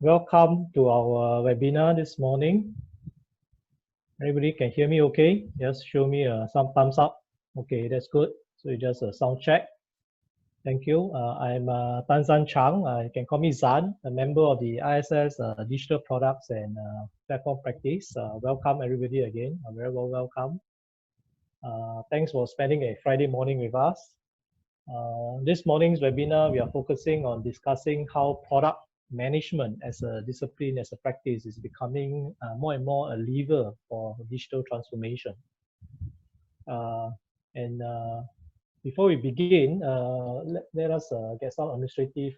Welcome to our webinar this morning. Everybody can hear me okay? Just show me some thumbs up. Okay, that's good. So it's just a sound check. Thank you. I'm Tan Zan Chang. You can call me Zan, a member of the ISS Digital Products and Platform Practice. Welcome everybody again. Very well welcome. Thanks for spending a Friday morning with us. This morning's webinar, we are focusing on discussing how product management as a discipline, as a practice, is becoming more and more a lever for digital transformation. Before we begin, let us get some administrative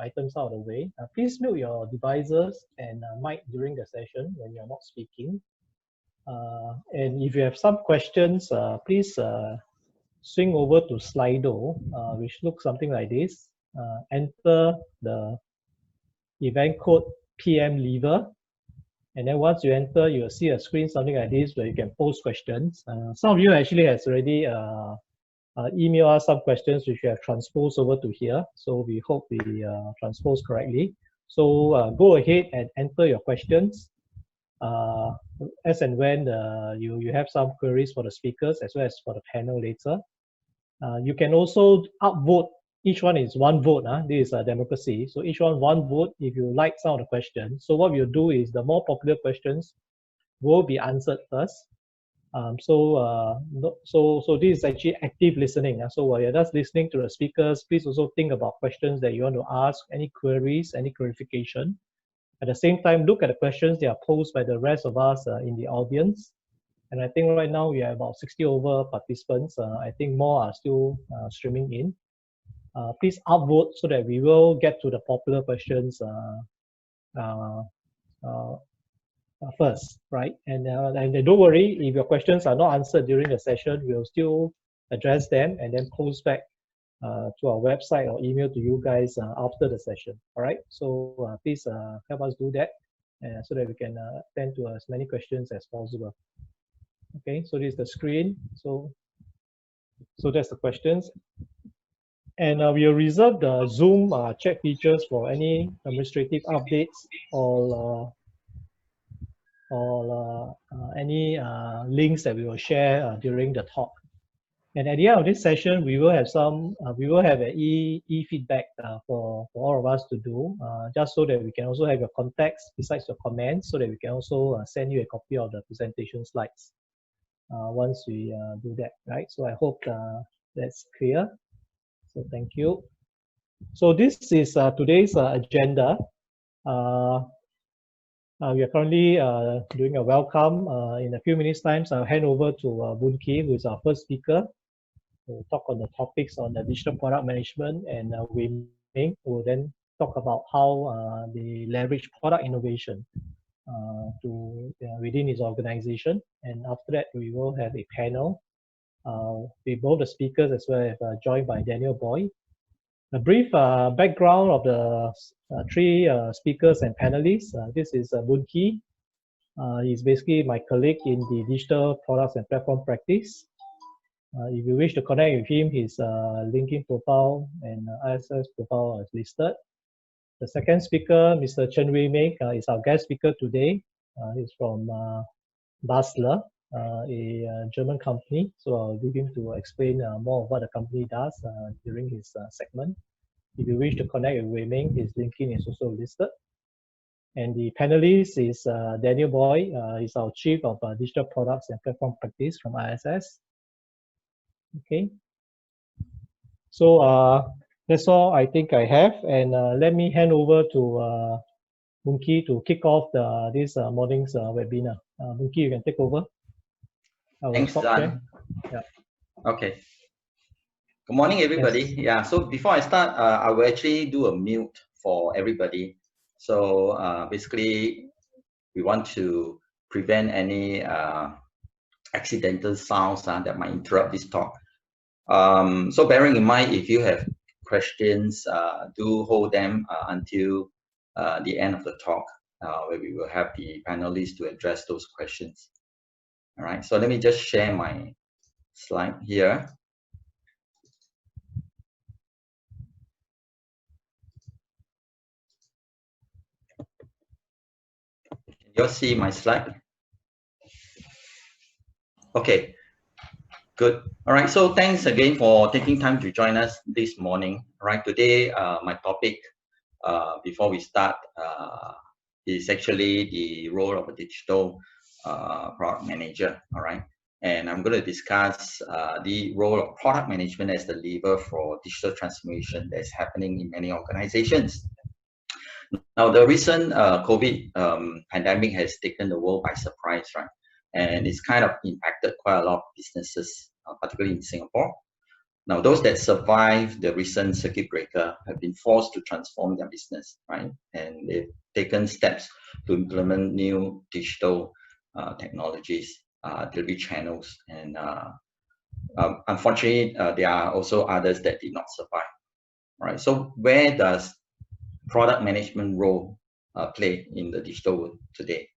items out of the way. Please mute your devices and mic during the session when you're not speaking. And if you have some questions, please swing over to Slido, which looks something like this. Enter the event code PM lever. And then once you enter, you'll see a screen something like this where you can post questions. Some of you actually has already emailed us some questions which we have transposed over to here. So we hope we transpose correctly. So go ahead and enter your questions as and when you have some queries for the speakers as well as for the panel later. You can also upvote. Each one is one vote. This is a democracy. So each one vote if you like some of the questions. So what we'll do is the more popular questions will be answered first. So this is actually active listening. So while you're just listening to the speakers, please also think about questions that you want to ask, any queries, any clarification. At the same time, look at the questions that are posed by the rest of us in the audience. And I think right now we have about 60 over participants. I think more are still streaming in. Please upvote so that we will get to the popular questions first, right? And don't worry, if your questions are not answered during the session, we'll still address them and then post back to our website or email to you guys after the session. All right, so please help us do that so that we can attend to as many questions as possible. Okay, so this is the screen. So that's the questions. And we'll reserve the Zoom chat features for any administrative updates or any links that we will share during the talk. And at the end of this session, we will have some, we will have an e-feedback for all of us to do, just so that we can also have your context besides your comments, so that we can also send you a copy of the presentation slides once we do that, right? So I hope that's clear. So thank you. So this is today's agenda. We are currently doing a welcome. In a few minutes' time, I'll hand over to Boon Ki, who is our first speaker, to talk on the topics on the digital product management, and Wei Ming will then talk about how they leverage product innovation within his organization. And after that, we will have a panel with both the speakers as well as joined by Daniel Boy. A brief background of the three speakers and panelists. This is Boon Ki. He's basically my colleague in the digital products and platform practice. If you wish to connect with him, his LinkedIn profile and ISS profile is listed. The second speaker, Mr. Chen Wei Ming, is our guest speaker today. He's from Basler, a German company. So I'll leave him to explain more of what the company does during his segment. If you wish to connect with Wei Ming, his LinkedIn is also listed. And the panelist is Daniel Boy. He's our Chief of Digital Products and Platform Practice from ISS. Okay. So that's all I think I have. And let me hand over to Boon Ki to kick off this morning's webinar. Boon Ki, you can take over. Thanks, Zan. Yeah. Okay. Good morning, everybody. Yes. Yeah. So before I start, I will actually do a mute for everybody. So basically, we want to prevent any accidental sounds that might interrupt this talk. So bearing in mind, if you have questions, do hold them until the end of the talk, where we will have the panelists to address those questions. All right, so let me just share my slide here. You all see my slide? Okay, good. All right, so thanks again for taking time to join us this morning. All right, today my topic before we start is actually the role of a digital product manager. All right, and I'm going to discuss the role of product management as the lever for digital transformation that's happening in many organizations. Now, the recent COVID pandemic has taken the world by surprise, right? And it's kind of impacted quite a lot of businesses, particularly in Singapore. Now, those that survived the recent circuit breaker have been forced to transform their business, right? And they've taken steps to implement new digital technologies, delivery channels, and unfortunately, there are also others that did not survive, right? So where does product management role play in the digital world today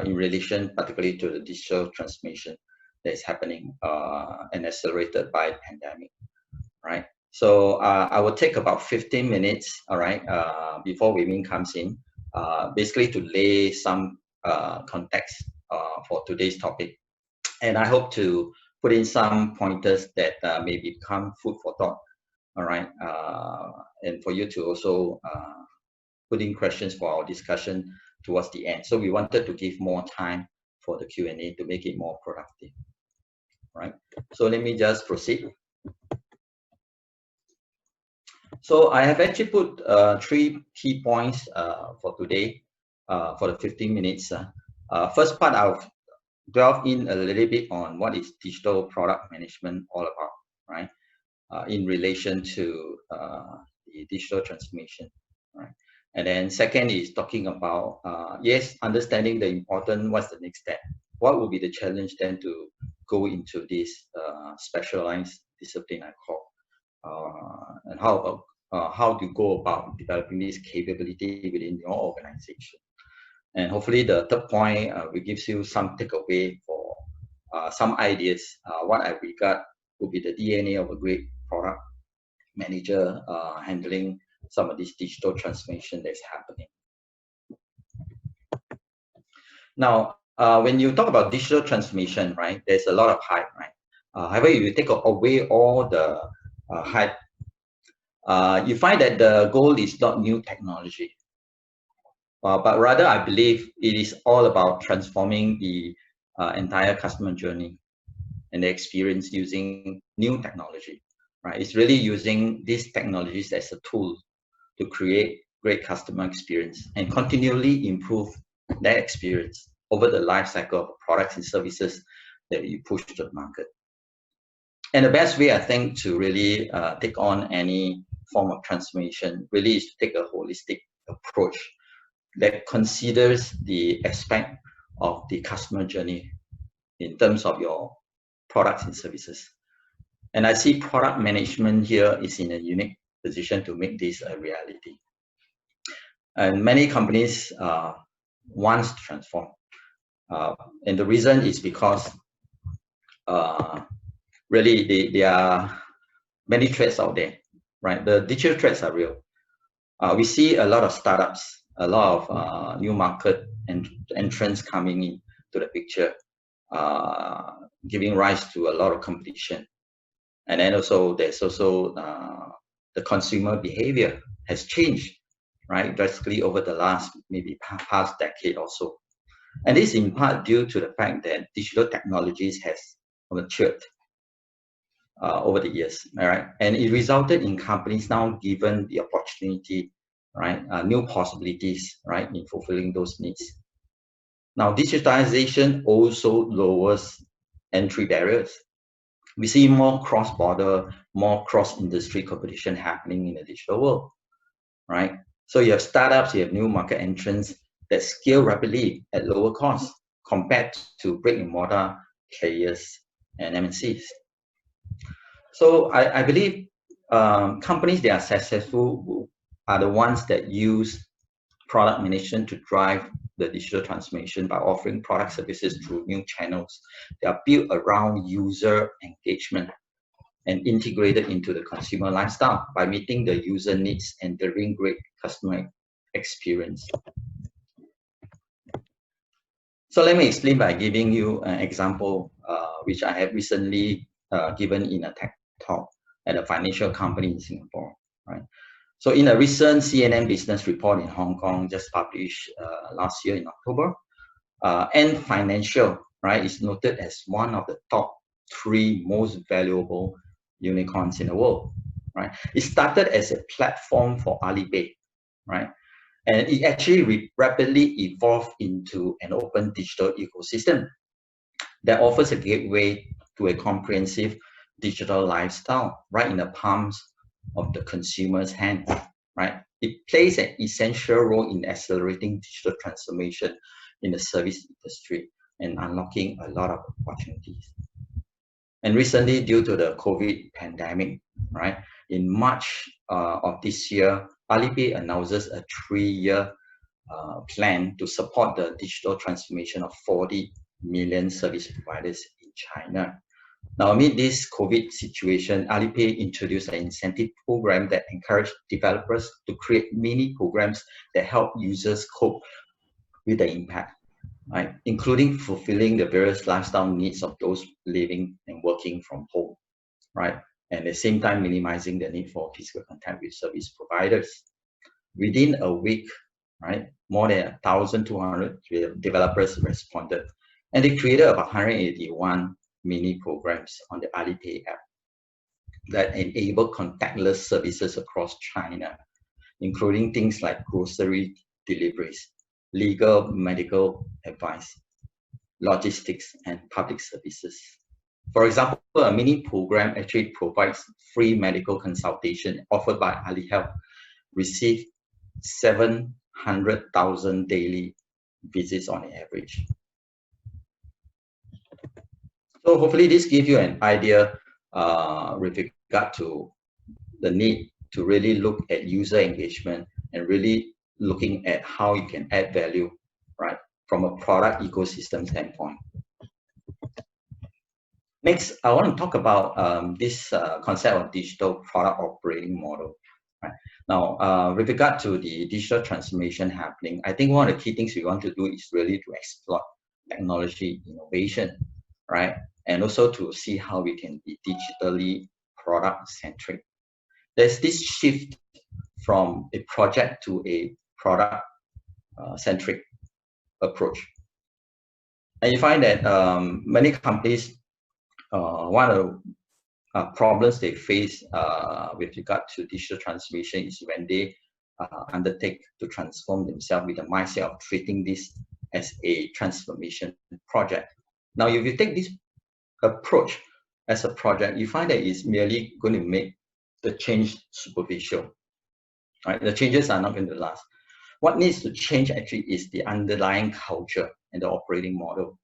in relation particularly to the digital transformation that is happening and accelerated by the pandemic, right? So I will take about 15 minutes, all right, before Wei Ming comes in, basically to lay some context for today's topic. And I hope to put in some pointers that may become food for thought, all right, and for you to also put in questions for our discussion towards the end. So we wanted to give more time for the Q&A to make it more productive, right? So let me just proceed. So I have actually put 3 key points for today, for the 15 minutes. First part, I'll delve in a little bit on what is digital product management all about, right? In relation to the digital transformation, right? And then second is talking about, yes, understanding the important, what's the next step? What will be the challenge then to go into this specialized discipline I call, and how about how to go about developing this capability within your organization. And hopefully the third point will gives you some takeaway for some ideas, what I regard will be the DNA of a great product manager handling some of this digital transformation that's happening. Now, when you talk about digital transformation, right, there's a lot of hype, right? However, if you take away all the hype, you find that the goal is not new technology, but rather I believe it is all about transforming the entire customer journey and the experience using new technology, right? It's really using these technologies as a tool to create great customer experience and continually improve that experience over the life cycle of products and services that you push to the market. And the best way, I think, to really take on any form of transformation really is to take a holistic approach that considers the aspect of the customer journey in terms of your products and services. And I see product management here is in a unique position to make this a reality. And many companies want to transform. And the reason is because really there are many threats out there, right? The digital threats are real. We see a lot of startups, a lot of new market entrants coming into the picture, giving rise to a lot of competition. And then also there's also the consumer behavior has changed, right, drastically over the last maybe past decade or so. And this in part due to the fact that digital technologies has matured over the years, right? And it resulted in companies now given the opportunity, right, new possibilities, right, in fulfilling those needs. Now, digitalization also lowers entry barriers. We see more cross-border, more cross-industry competition happening in the digital world, right? So you have startups, you have new market entrants that scale rapidly at lower cost compared to brick-and-mortar players and MNCs. So I believe companies that are successful are the ones that use product management to drive the digital transformation by offering product services through new channels that are built around user engagement and integrated into the consumer lifestyle by meeting the user needs and delivering great customer experience. So let me explain by giving you an example, which I have recently given in a tech talk at a financial company in Singapore, right? So in a recent CNN business report in Hong Kong, just published last year in October, Ant Financial, right, is noted as one of the top 3 most valuable unicorns in the world, right? It started as a platform for Alipay, right? And it actually rapidly evolved into an open digital ecosystem that offers a gateway to a comprehensive digital lifestyle right in the palms of the consumer's hand, right? It plays an essential role in accelerating digital transformation in the service industry and unlocking a lot of opportunities. And recently, due to the COVID pandemic, right, in March of this year, Alipay announces a 3-year plan to support the digital transformation of 40 million service providers in China. Now, amid this COVID situation, Alipay introduced an incentive program that encouraged developers to create mini programs that help users cope with the impact, right? Including fulfilling the various lifestyle needs of those living and working from home, right? And at the same time, minimizing the need for physical contact with service providers. Within a week, right, more than 1,200 developers responded, and they created about 181 mini programs on the Alipay app that enable contactless services across China, including things like grocery deliveries, legal medical advice, logistics, and public services. For example, a mini program actually provides free medical consultation offered by Ali Health, received 700,000 daily visits on average. So hopefully this gives you an idea with regard to the need to really look at user engagement and really looking at how you can add value, right, from a product ecosystem standpoint. Next, I want to talk about this concept of digital product operating model. Right. Now, with regard to the digital transformation happening, I think one of the key things we want to do is really to explore technology innovation, right? And also to see how we can be digitally product-centric. There's this shift from a project to a product-centric approach. And you find that many companies, one of the problems they face with regard to digital transformation is when they undertake to transform themselves with the mindset of treating this as a transformation project. Now, if you take this approach as a project, you find that it's merely going to make the change superficial. Right? The changes are not going to last. What needs to change actually is the underlying culture and the operating model.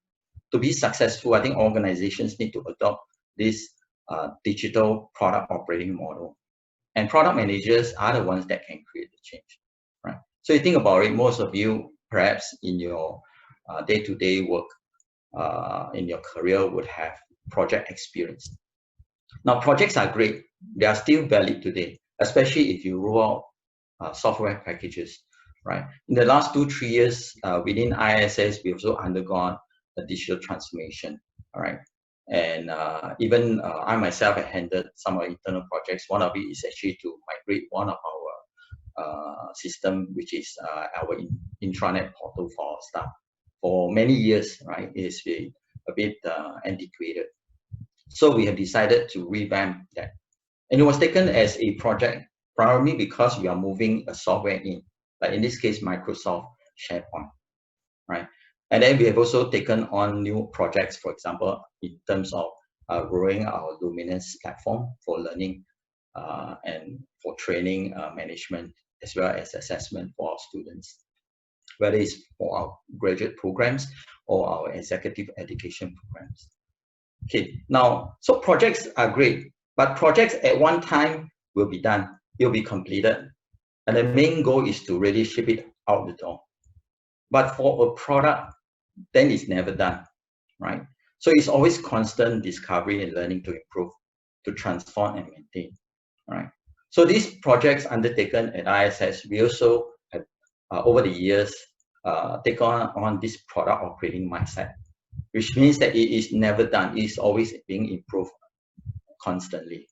To be successful, I think organizations need to adopt this digital product operating model. And product managers are the ones that can create the change, right? So you think about it, most of you, perhaps in your day-to-day work, in your career, would have project experience. Now, projects are great. They are still valid today, especially if you roll out software packages, right? In the last 2-3 years, within ISS, we've also undergone a digital transformation, all right? And even I myself have handled some of our internal projects. One of it is actually to migrate one of our system, which is our intranet portal for our staff. For many years, right, it's been a bit antiquated. So we have decided to revamp that. And it was taken as a project primarily because we are moving a software in, like in this case, Microsoft SharePoint, right? And then we have also taken on new projects, for example, in terms of growing our Luminous platform for learning and for training management, as well as assessment for our students, whether it's for our graduate programs or our executive education programs. Okay, now, so projects are great, but projects at one time will be done, it'll be completed. And the main goal is to really ship it out the door. But for a product, then it's never done, right? So it's always constant discovery and learning to improve, to transform and maintain, right? So these projects undertaken at ISS, we also have, over the years, take on this product operating mindset, which means that it is never done. It is always being improved constantly,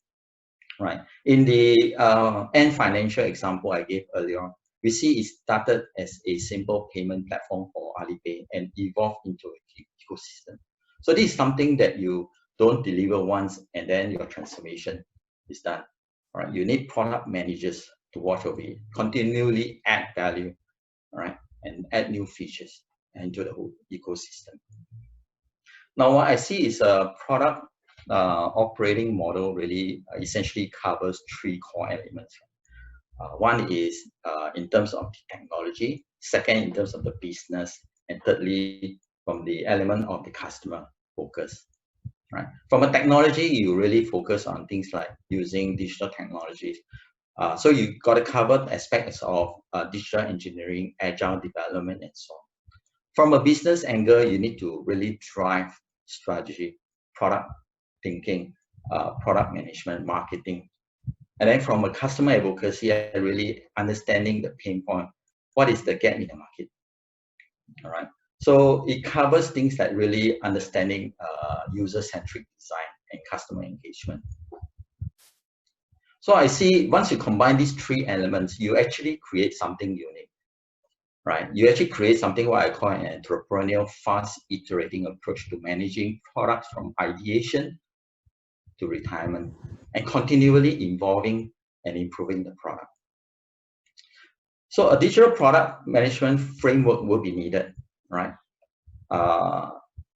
right? In the Ant Financial example I gave earlier on, we see it started as a simple payment platform for Alipay and evolved into an ecosystem. So this is something that you don't deliver once and then your transformation is done. All right, you need product managers to watch over it, continually add value, all right, and add new features into the whole ecosystem. Now, what I see is a product operating model really essentially covers three core elements. One is in terms of the technology, second in terms of the business, and thirdly from the element of the customer focus. Right? From a technology, you really focus on things like using digital technologies. So you got to cover aspects of digital engineering, agile development, and so on. From a business angle, you need to really drive strategy, product thinking, product management, marketing. And then from a customer advocacy, really understanding the pain point. What is the gap in the market? All right. So it covers things like really understanding user-centric design and customer engagement. So I see once you combine these three elements, you actually create something unique, right? You actually create something what I call an entrepreneurial, fast iterating approach to managing products from ideation to retirement and continually evolving and improving the product. So a digital product management framework will be needed, right?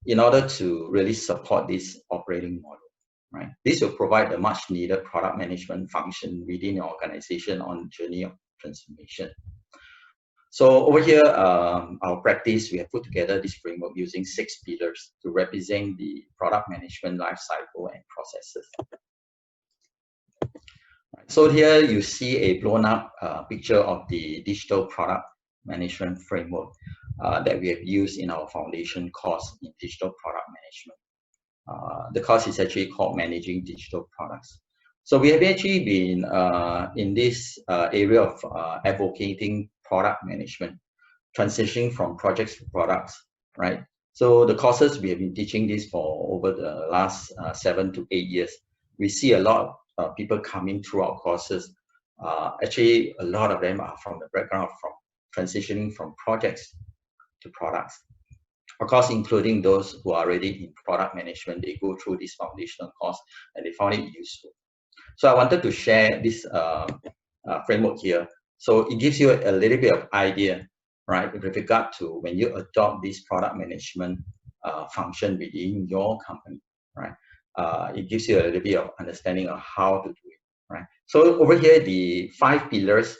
In order to really support this operating model, right? This will provide a much needed product management function within your organization on the journey of transformation. So over here, our practice, we have put together this framework using 6 pillars to represent the product management life cycle and processes. So here you see a blown up picture of the digital product management framework that we have used in our foundation course in digital product management. The course is actually called Managing Digital Products. So we have actually been in this area of advocating product management, transitioning from projects to products, right? So the courses, we have been teaching this for over the last 7 to 8 years. We see a lot of people coming through our courses. Actually, a lot of them are from the background from transitioning from projects to products. Of course, including those who are already in product management, they go through this foundational course and they found it useful. So I wanted to share this framework here. So it gives you a little bit of idea, right, with regard to when you adopt this product management function within your company, right? It gives you a little bit of understanding of how to do it, right? So over here, the 5 pillars,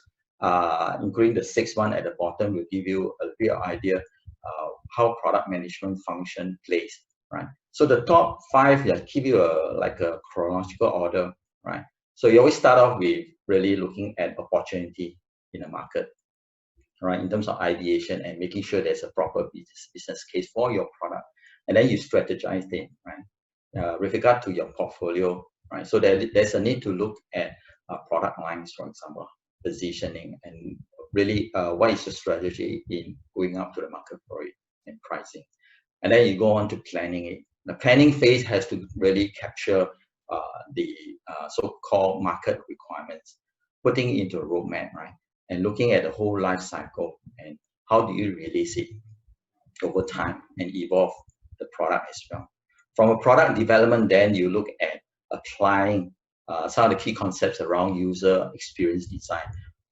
including the 6th one at the bottom, will give you a bit of idea how product management function plays, right? So the top 5 give you like a chronological order, right? So you always start off with really looking at opportunity in the market, right? In terms of ideation and making sure there's a proper business case for your product, and then you strategize it, right? With regard to your portfolio, right? So there's a need to look at product lines, for example, positioning, and really what is your strategy in going up to the market for it and pricing. And then you go on to planning it. The planning phase has to really capture the so-called market requirements, putting it into a roadmap, right? And looking at the whole life cycle and how do you release it over time and evolve the product as well. From a product development, then you look at applying some of the key concepts around user experience design,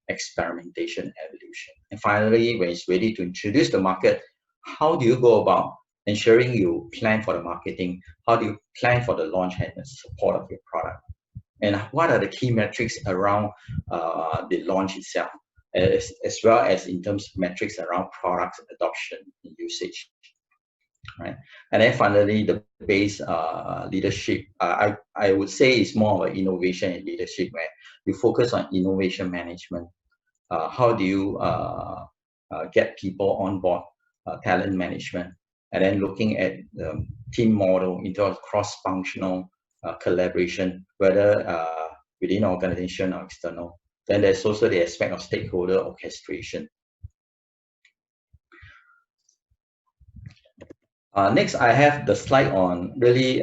experimentation, evolution. And finally, when it's ready to introduce the market, how do you go about ensuring you plan for the marketing? How do you plan for the launch and the support of your product? And what are the key metrics around the launch itself, as well as in terms of metrics around product adoption and usage, right? And then finally, the base leadership, I would say is more of an innovation and leadership, where you focus on innovation management. How do you get people on board, talent management, and then looking at the team model into a cross-functional collaboration, whether within an organization or external. Then there's also the aspect of stakeholder orchestration. Next, I have the slide on really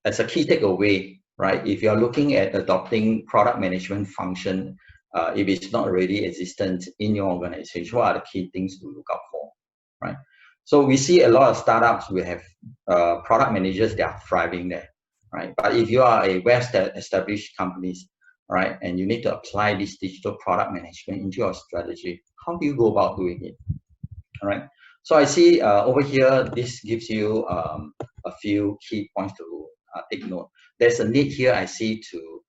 as a key takeaway, right? If you are looking at adopting product management function, if it's not already existent in your organization, what are the key things to look out for, right? So we see a lot of startups, we have product managers that are thriving there, right? But if you are a well-established companies, right, and you need to apply this digital product management into your strategy, how do you go about doing it, all right? So I see over here, this gives you a few key points to take note. There's a need here I see to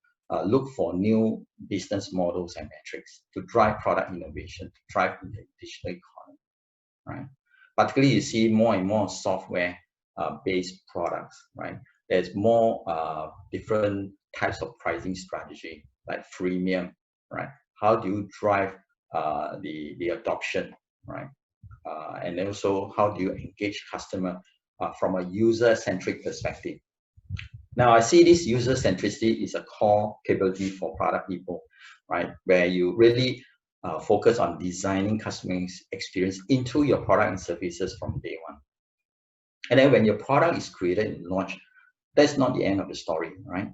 look for new business models and metrics to drive product innovation, to drive the digital economy, right? Particularly, you see more and more software based products, right? There's more different types of pricing strategy, like freemium, right? How do you drive the adoption, right? And also, how do you engage customer from a user-centric perspective? Now, I see this user centricity is a core capability for product people, right? Where you really focus on designing customer experience into your product and services from day one. And then when your product is created and launched, that's not the end of the story, right?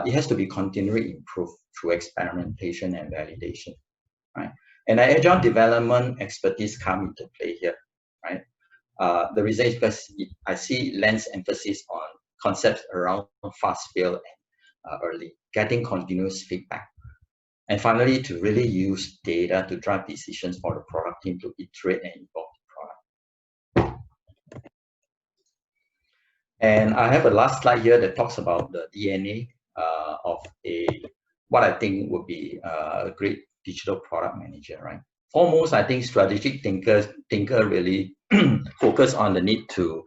It has to be continually improved through experimentation and validation, right? And agile development expertise come into play here, right? The reason is because I see lens emphasis on concepts around fast fail and early, getting continuous feedback. And finally, to really use data to drive decisions for the product team to iterate and evolve the product. And I have a last slide here that talks about the DNA of what I think would be a great digital product manager, right? Foremost, I think strategic thinker really focus on the need to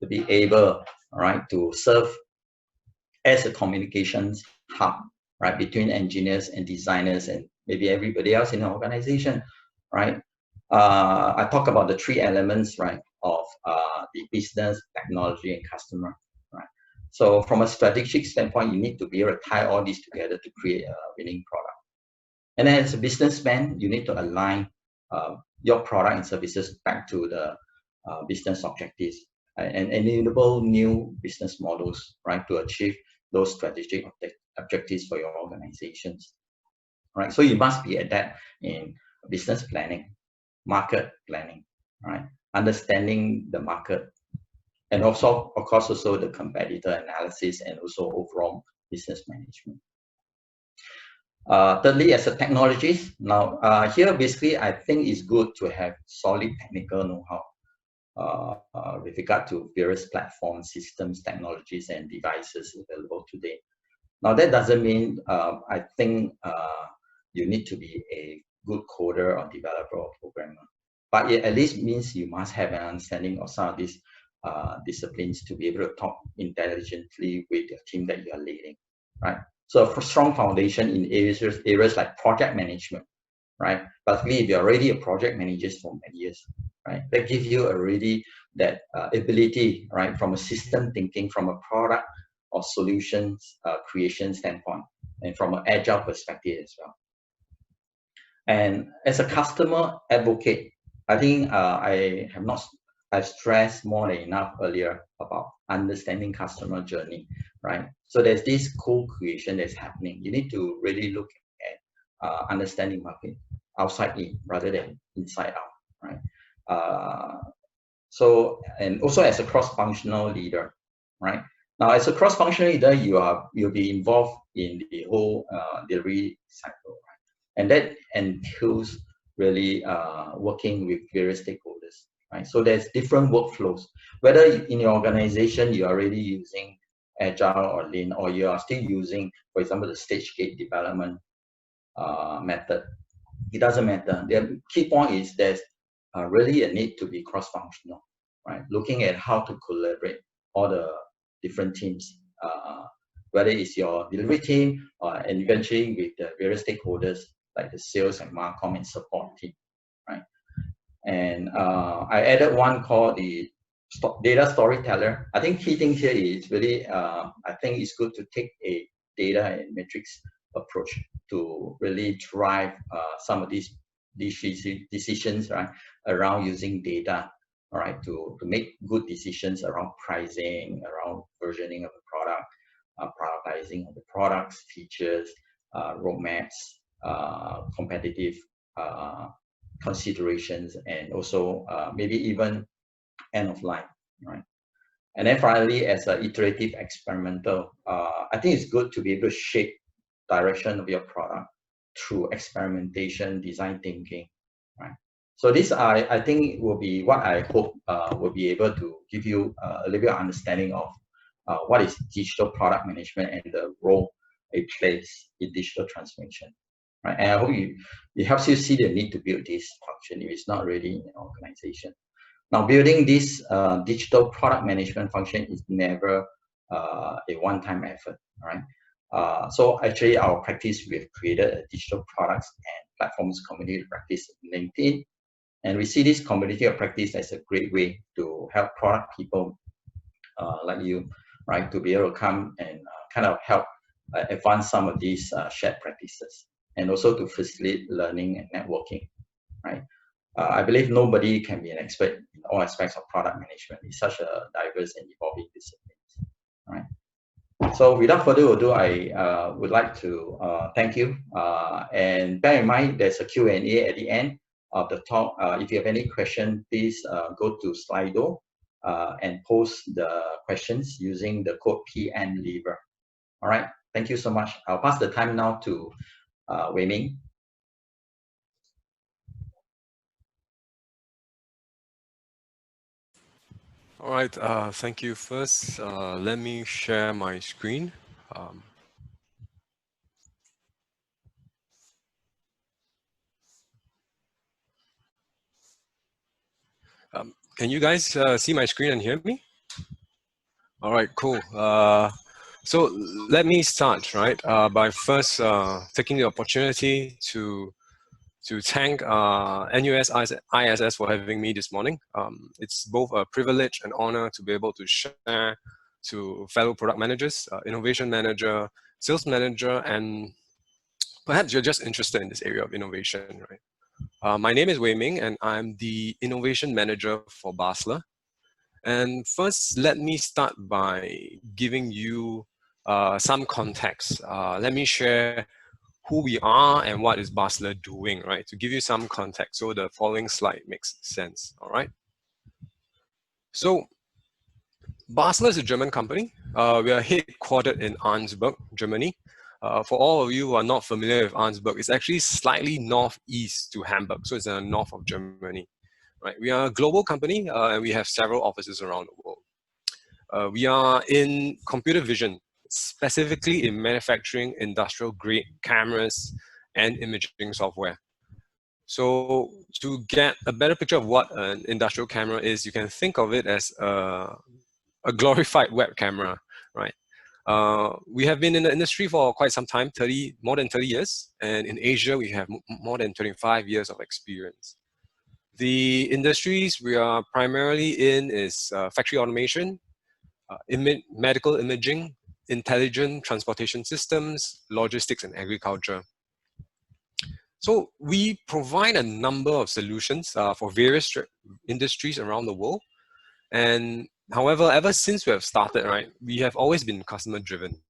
be able, right, to serve as a communications hub, right, between engineers and designers and maybe everybody else in the organization, right? I talk about the three elements, right, of the business, technology, and customer, right? So from a strategic standpoint, you need to be able to tie all these together to create a winning product. And then as a businessman, you need to align your product and services back to the business objectives and enable new business models, right, to achieve those strategic objectives for your organizations, right? So you must be adept in business planning, market planning, right? Understanding the market, and also, of course, also the competitor analysis and also overall business management. Thirdly, as a technologist, now here basically I think it's good to have solid technical know-how with regard to various platforms, systems, technologies, and devices available today. Now that doesn't mean I think you need to be a good coder or developer or programmer, but it at least means you must have an understanding of some of these disciplines to be able to talk intelligently with the team that you are leading, right? So for strong foundation in areas like project management, right? Particularly if you're already a project manager for many years, right? That gives you already that ability, right? From a system thinking, from a product or solutions creation standpoint, and from an agile perspective as well. And as a customer advocate, I think I've stressed more than enough earlier about understanding customer journey, right? So there's this co-creation that's happening. You need to really look at understanding market outside in rather than inside out, right? So, and also as a cross-functional leader, right? Now, as a cross-functional leader, you'll be involved in the whole delivery cycle, right? And that entails really working with various stakeholders, right? So there's different workflows. Whether in your organization you're already using Agile or Lean, or you are still using, for example, the stage gate development method, it doesn't matter. The key point is there's really a need to be cross-functional, right? Looking at how to collaborate all the different teams, whether it's your delivery team and eventually with the various stakeholders like the sales and marcom and support team, right? And I added one called the data storyteller. I think key thing here is really, I think it's good to take a data and metrics approach to really drive some of these decisions, right, around using data all right, to make good decisions around pricing, around versioning of the product, prioritizing of the products, features, roadmaps, competitive considerations, and also maybe even end of life, right? And then finally, as an iterative experimental, I think it's good to be able to shape direction of your product through experimentation, design thinking, right? So this, I think, will be what I hope will be able to give you a little bit of understanding of what is digital product management and the role it plays in digital transformation, right? And I hope it helps you see the need to build this function if it's not already in an organization. Now, building this digital product management function is never a one-time effort, right? So actually, our practice, we've created a digital products and platforms community practice in LinkedIn. And we see this community of practice as a great way to help product people like you, right, to be able to come and kind of help advance some of these shared practices, and also to facilitate learning and networking, right? I believe nobody can be an expert in all aspects of product management. It's such a diverse and evolving discipline, right? So without further ado, I would like to thank you. And bear in mind, there's a Q&A at the end of the talk. If you have any question, please go to Slido and post the questions using the code PNLever. All right, thank you so much. I'll pass the time now to Wei Ming. All right, thank you. First, let me share my screen. Can you guys see my screen and hear me? All right, cool. So let me start, right, by first taking the opportunity to thank NUS ISS for having me this morning. It's both a privilege and honor to be able to share to fellow product managers, innovation manager, sales manager, and perhaps you're just interested in this area of innovation, right? My name is Wei Ming, and I'm the innovation manager for Basler. And first, let me start by giving you some context. Let me share who we are and what is Basler doing, right? To give you some context, so the following slide makes sense, all right? So Basler is a German company. We are headquartered in Arnsberg, Germany. For all of you who are not familiar with Arnsberg, it's actually slightly northeast to Hamburg, so it's in the north of Germany, right? We are a global company and we have several offices around the world. We are in computer vision, specifically in manufacturing industrial grade cameras and imaging software. So to get a better picture of what an industrial camera is, you can think of it as a glorified web camera, right? We have been in the industry for quite some time, more than 30 years. And in Asia, we have more than 25 years of experience. The industries we are primarily in is factory automation, medical imaging, intelligent transportation systems, logistics, and agriculture. So we provide a number of solutions for various industries around the world. And however, ever since we have started, right, we have always been customer driven.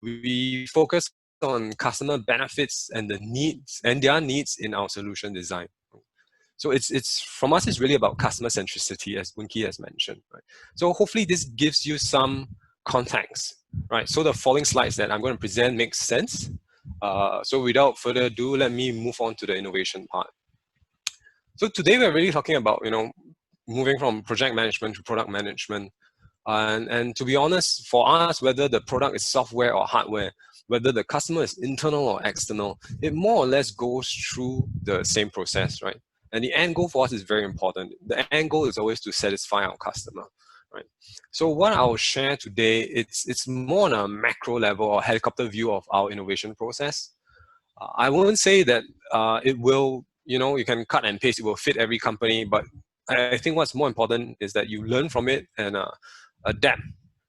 We focus on customer benefits and their needs in our solution design. So it's from us, it's really about customer centricity, as Winky has mentioned, right? So hopefully this gives you some context, right? So the following slides that I'm going to present makes sense. So without further ado, let me move on to the innovation part. So today we're really talking about, moving from project management to product management. And to be honest, for us, whether the product is software or hardware, whether the customer is internal or external, it more or less goes through the same process, right? And the end goal for us is very important. The end goal is always to satisfy our customer, right? So what I'll share today, it's more on a macro level or helicopter view of our innovation process. I wouldn't say that it will, you can cut and paste, it will fit every company, but I think what's more important is that you learn from it and adapt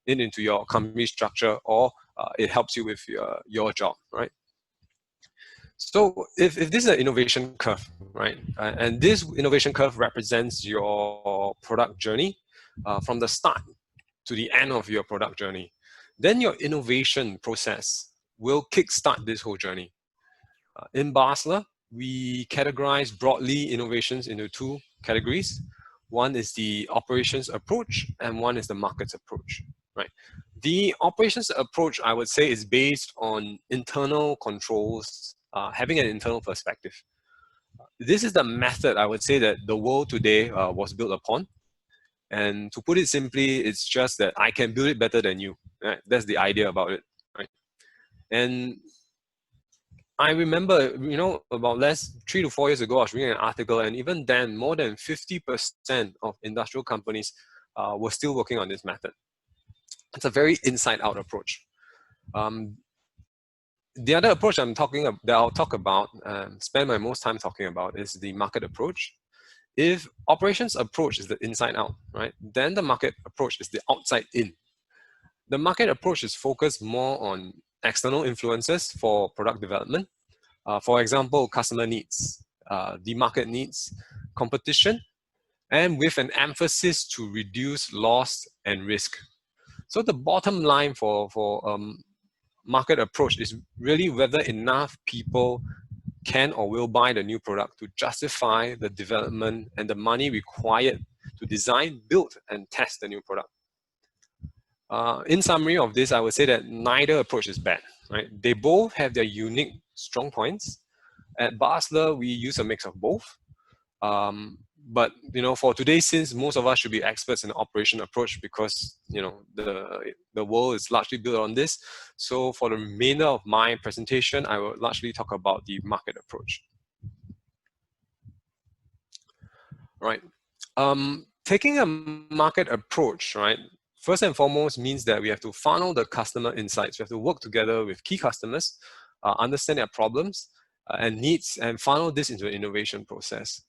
it into your company structure, or it helps you with your job, right? So if this is an innovation curve, right, and this innovation curve represents your product journey from the start to the end of your product journey, then your innovation process will kickstart this whole journey. In Basler, we categorize broadly innovations into two categories. One is the operations approach and one is the markets approach, right? The operations approach, I would say, is based on internal controls, having an internal perspective. This is the method, I would say, that the world today was built upon. And to put it simply, it's just that I can build it better than you. Right? That's the idea about it, right? And I remember, you know, about 3 to 4 years ago, I was reading an article, and even then, more than 50% of industrial companies were still working on this method. It's a very inside-out approach. The other approach that I'll talk about, spend my most time talking about, is the market approach. If operations approach is the inside-out, right, then the market approach is the outside-in. The market approach is focused more on external influences for product development. For example, customer needs, the market needs, competition, and with an emphasis to reduce loss and risk. So the bottom line for market approach is really whether enough people can or will buy the new product to justify the development and the money required to design, build, and test the new product. In summary of this, I would say that neither approach is bad, right? They both have their unique strong points. At Basler, we use a mix of both. But you know, for today, since most of us should be experts in the operation approach because you know the world is largely built on this. So for the remainder of my presentation, I will largely talk about the market approach. Right. Taking a market approach, right, first and foremost means that we have to funnel the customer insights. We have to work together with key customers, understand their problems and needs, and funnel this into an innovation process.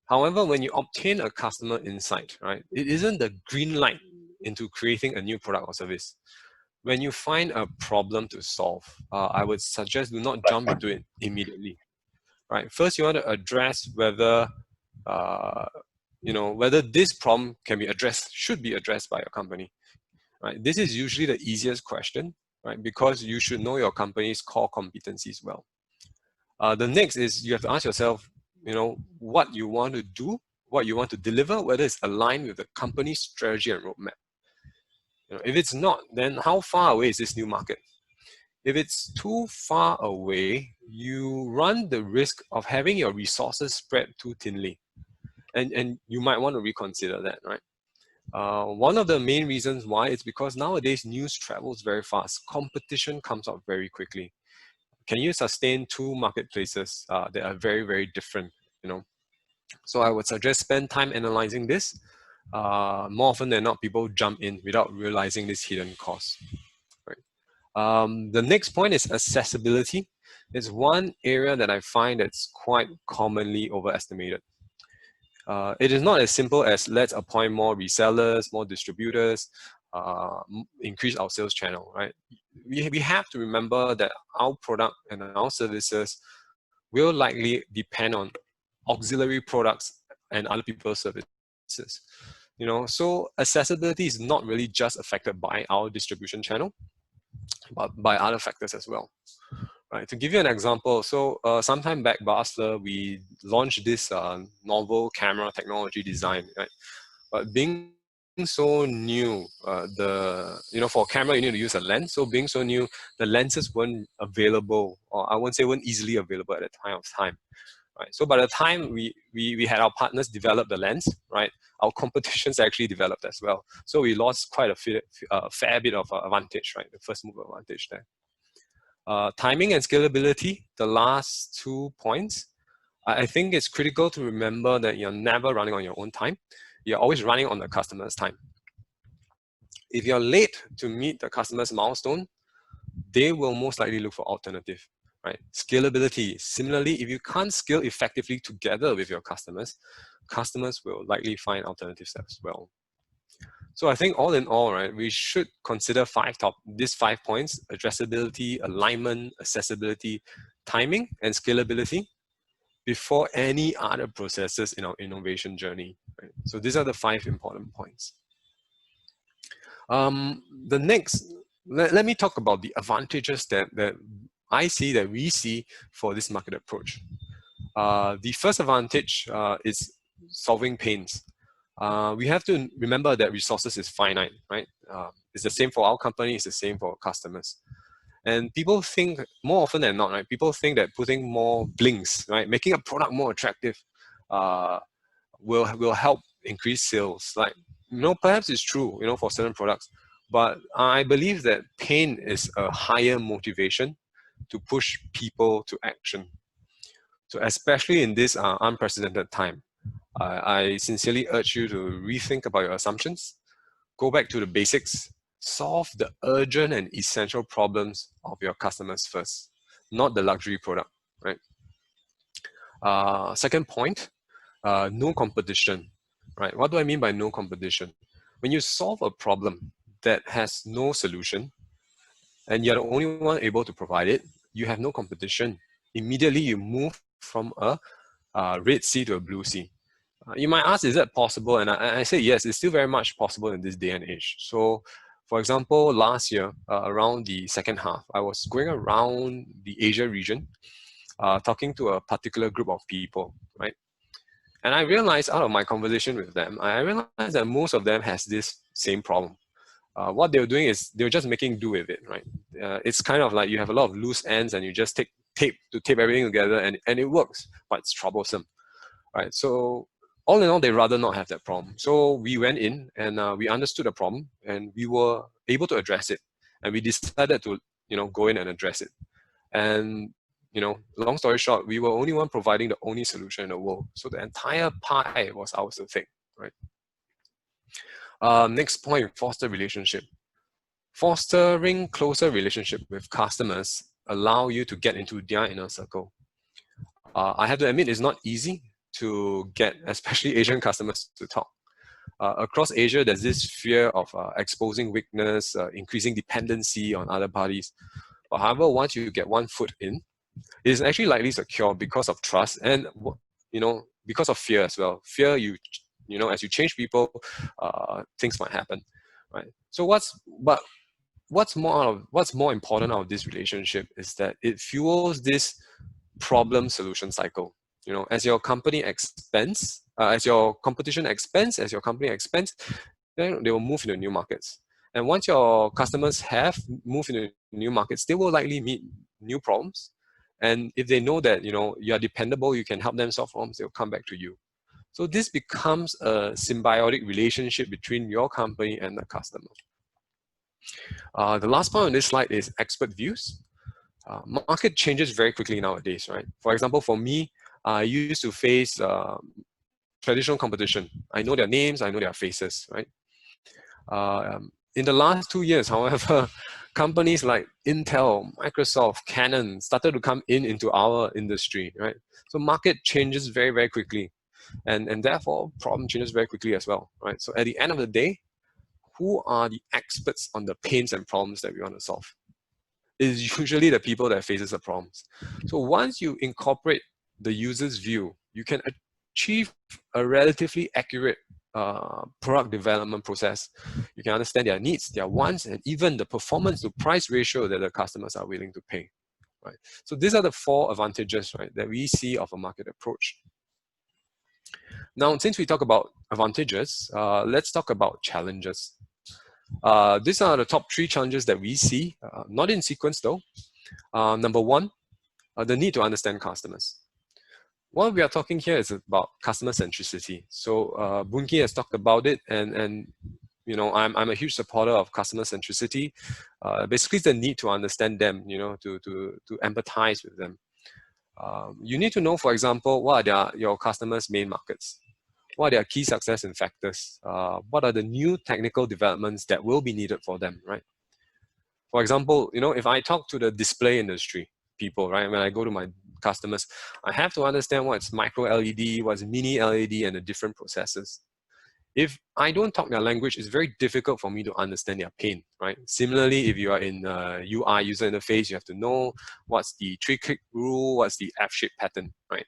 However, when you obtain a customer insight, right, it isn't the green light into creating a new product or service. When you find a problem to solve, I would suggest do not jump into it immediately. Right. First, you want to address whether whether this problem can be addressed, should be addressed by your company. Right. This is usually the easiest question, right? Because you should know your company's core competencies well. The next is you have to ask yourself, you know, what you want to do, what you want to deliver, whether it's aligned with the company's strategy and roadmap. You know, if it's not, then how far away is this new market? If it's too far away, you run the risk of having your resources spread too thinly. And you might want to reconsider that, right? One of the main reasons why is because nowadays news travels very fast. Competition comes out very quickly. Can you sustain two marketplaces that are very, very different, you know? So I would suggest spend time analyzing this. More often than not, people jump in without realizing this hidden cost. Right? The next point is accessibility. It's one area that I find that's quite commonly overestimated. It is not as simple as let's appoint more resellers, more distributors, increase our sales channel, right? We have to remember that our product and our services will likely depend on auxiliary products and other people's services. You know, so accessibility is not really just affected by our distribution channel, but by other factors as well. Right. To give you an example, so sometime back, Basler, we launched this novel camera technology design, right? But being so new, for camera, you need to use a lens. So being so new, the lenses weren't available, or I won't say weren't easily available at the time. Right. So by the time we had our partners develop the lens, right, our competitions actually developed as well. So we lost quite a fair bit of advantage, right? The first mover advantage there. Timing and scalability, the last 2 points. I think it's critical to remember that you're never running on your own time. You're always running on the customer's time. If you're late to meet the customer's milestone, they will most likely look for alternative, right? Scalability, similarly, if you can't scale effectively together with your customers, customers will likely find alternatives as well. So I think all in all, right, we should consider these 5 points: addressability, alignment, accessibility, timing and scalability before any other processes in our innovation journey. Right? So these are the 5 important points. The next, let me talk about the advantages that we see for this market approach. The first advantage is solving pains. We have to remember that resources is finite, right? It's the same for our company, it's the same for our customers. And people think, more often than not, right? People think that putting more blinks, right? Making a product more attractive will help increase sales. Like, perhaps it's true, for certain products, but I believe that pain is a higher motivation to push people to action. So especially in this unprecedented time, I sincerely urge you to rethink about your assumptions, go back to the basics, solve the urgent and essential problems of your customers first, not the luxury product, right? Second point, no competition, right? What do I mean by no competition? When you solve a problem that has no solution, and you're the only one able to provide it, you have no competition. Immediately you move from a red sea to a blue sea. You might ask, is that possible? And I say yes, it's still very much possible in this day and age. So, for example, last year, around the second half, I was going around the Asia region, talking to a particular group of people, right? And I realized out of my conversation with them, I realized that most of them has this same problem. What they were doing is they were just making do with it, right? It's kind of like you have a lot of loose ends and you just take tape to tape everything together and it works, but it's troublesome, right? So all in all, they rather not have that problem. So we went in and we understood the problem and we were able to address it. And we decided to, go in and address it. And, long story short, we were only one providing the only solution in the world. So the entire pie was ours to take, right? Next point, foster relationship. Fostering closer relationship with customers allow you to get into their inner circle. I have to admit, it's not easy to get, especially Asian customers, to talk. Across Asia, there's this fear of exposing weakness, increasing dependency on other parties. But however, once you get one foot in, it's actually likely secure because of trust and, because of fear as well. Fear, as you change people, things might happen, right? So what's more important out of this relationship is that it fuels this problem solution cycle. As your company expands, as your competition expands, as your company expands, then they will move into new markets. And once your customers have moved into new markets, they will likely meet new problems. And if they know that you are dependable, you can help them solve problems, they'll come back to you. So this becomes a symbiotic relationship between your company and the customer. The last point on this slide is expert views. Market changes very quickly nowadays, right? For example, for me, I used to face traditional competition. I know their names, I know their faces, right? In the last 2 years, however, companies like Intel, Microsoft, Canon started to come into our industry, right? So market changes very, very quickly. And therefore, problem changes very quickly as well, right? So at the end of the day, who are the experts on the pains and problems that we want to solve? It is usually the people that faces the problems. So once you incorporate the user's view, you can achieve a relatively accurate product development process. You can understand their needs, their wants, and even the performance to price ratio that the customers are willing to pay, right? So these are the 4 advantages, right, that we see of a market approach. Now, since we talk about advantages, let's talk about challenges. These are the top 3 challenges that we see, not in sequence though. Number 1, the need to understand customers. What we are talking here is about customer centricity. So Bunki has talked about it, and I'm a huge supporter of customer centricity. Basically, it's the need to understand them, to empathize with them. You need to know, for example, what are your customers' main markets? What are their key success factors? What are the new technical developments that will be needed for them, right? For example, if I talk to the display industry people, right, when I go to my customers, I have to understand what's micro LED, what's mini LED, and the different processes. If I don't talk their language, it's very difficult for me to understand their pain, right? Similarly, if you are in UI, user interface, you have to know what's the three-click rule, what's the F-shape pattern, right?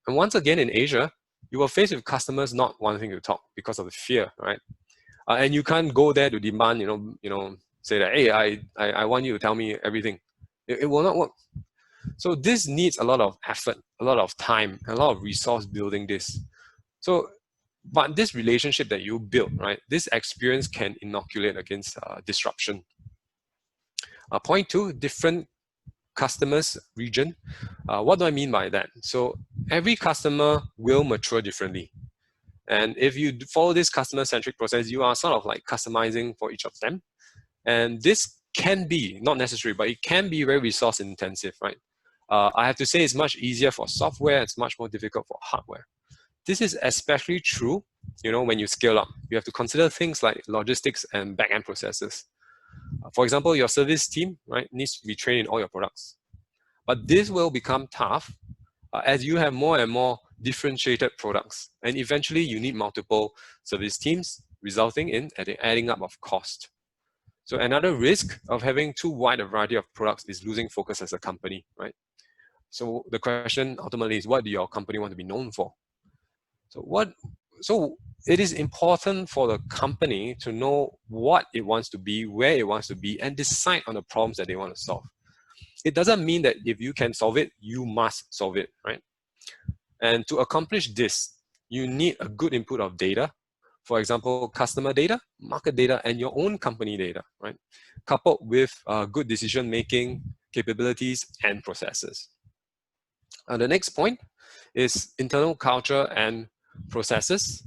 And once again, in Asia, you will face with customers not wanting to talk because of the fear, right? And you can't go there to demand, say that, hey, I want you to tell me everything. It will not work. So this needs a lot of effort, a lot of time, a lot of resource building this. So, but this relationship that you build, right, this experience can inoculate against disruption. Point two, different customers region. What do I mean by that? So every customer will mature differently. And if you follow this customer-centric process, you are sort of like customizing for each of them. And this can be, not necessary, but it can be very resource intensive, right? I have to say it's much easier for software, it's much more difficult for hardware. This is especially true, when you scale up. You have to consider things like logistics and back-end processes. For example, your service team, right, needs to be trained in all your products. But this will become tough as you have more and more differentiated products. And eventually you need multiple service teams, resulting in adding up of cost. So another risk of having too wide a variety of products is losing focus as a company, right? So the question ultimately is, what do your company want to be known for? So it is important for the company to know what it wants to be, where it wants to be, and decide on the problems that they want to solve. It doesn't mean that if you can solve it, you must solve it, right? And to accomplish this, you need a good input of data. For example, customer data, market data, and your own company data, right? Coupled with good decision-making capabilities and processes. The next point is internal culture and processes.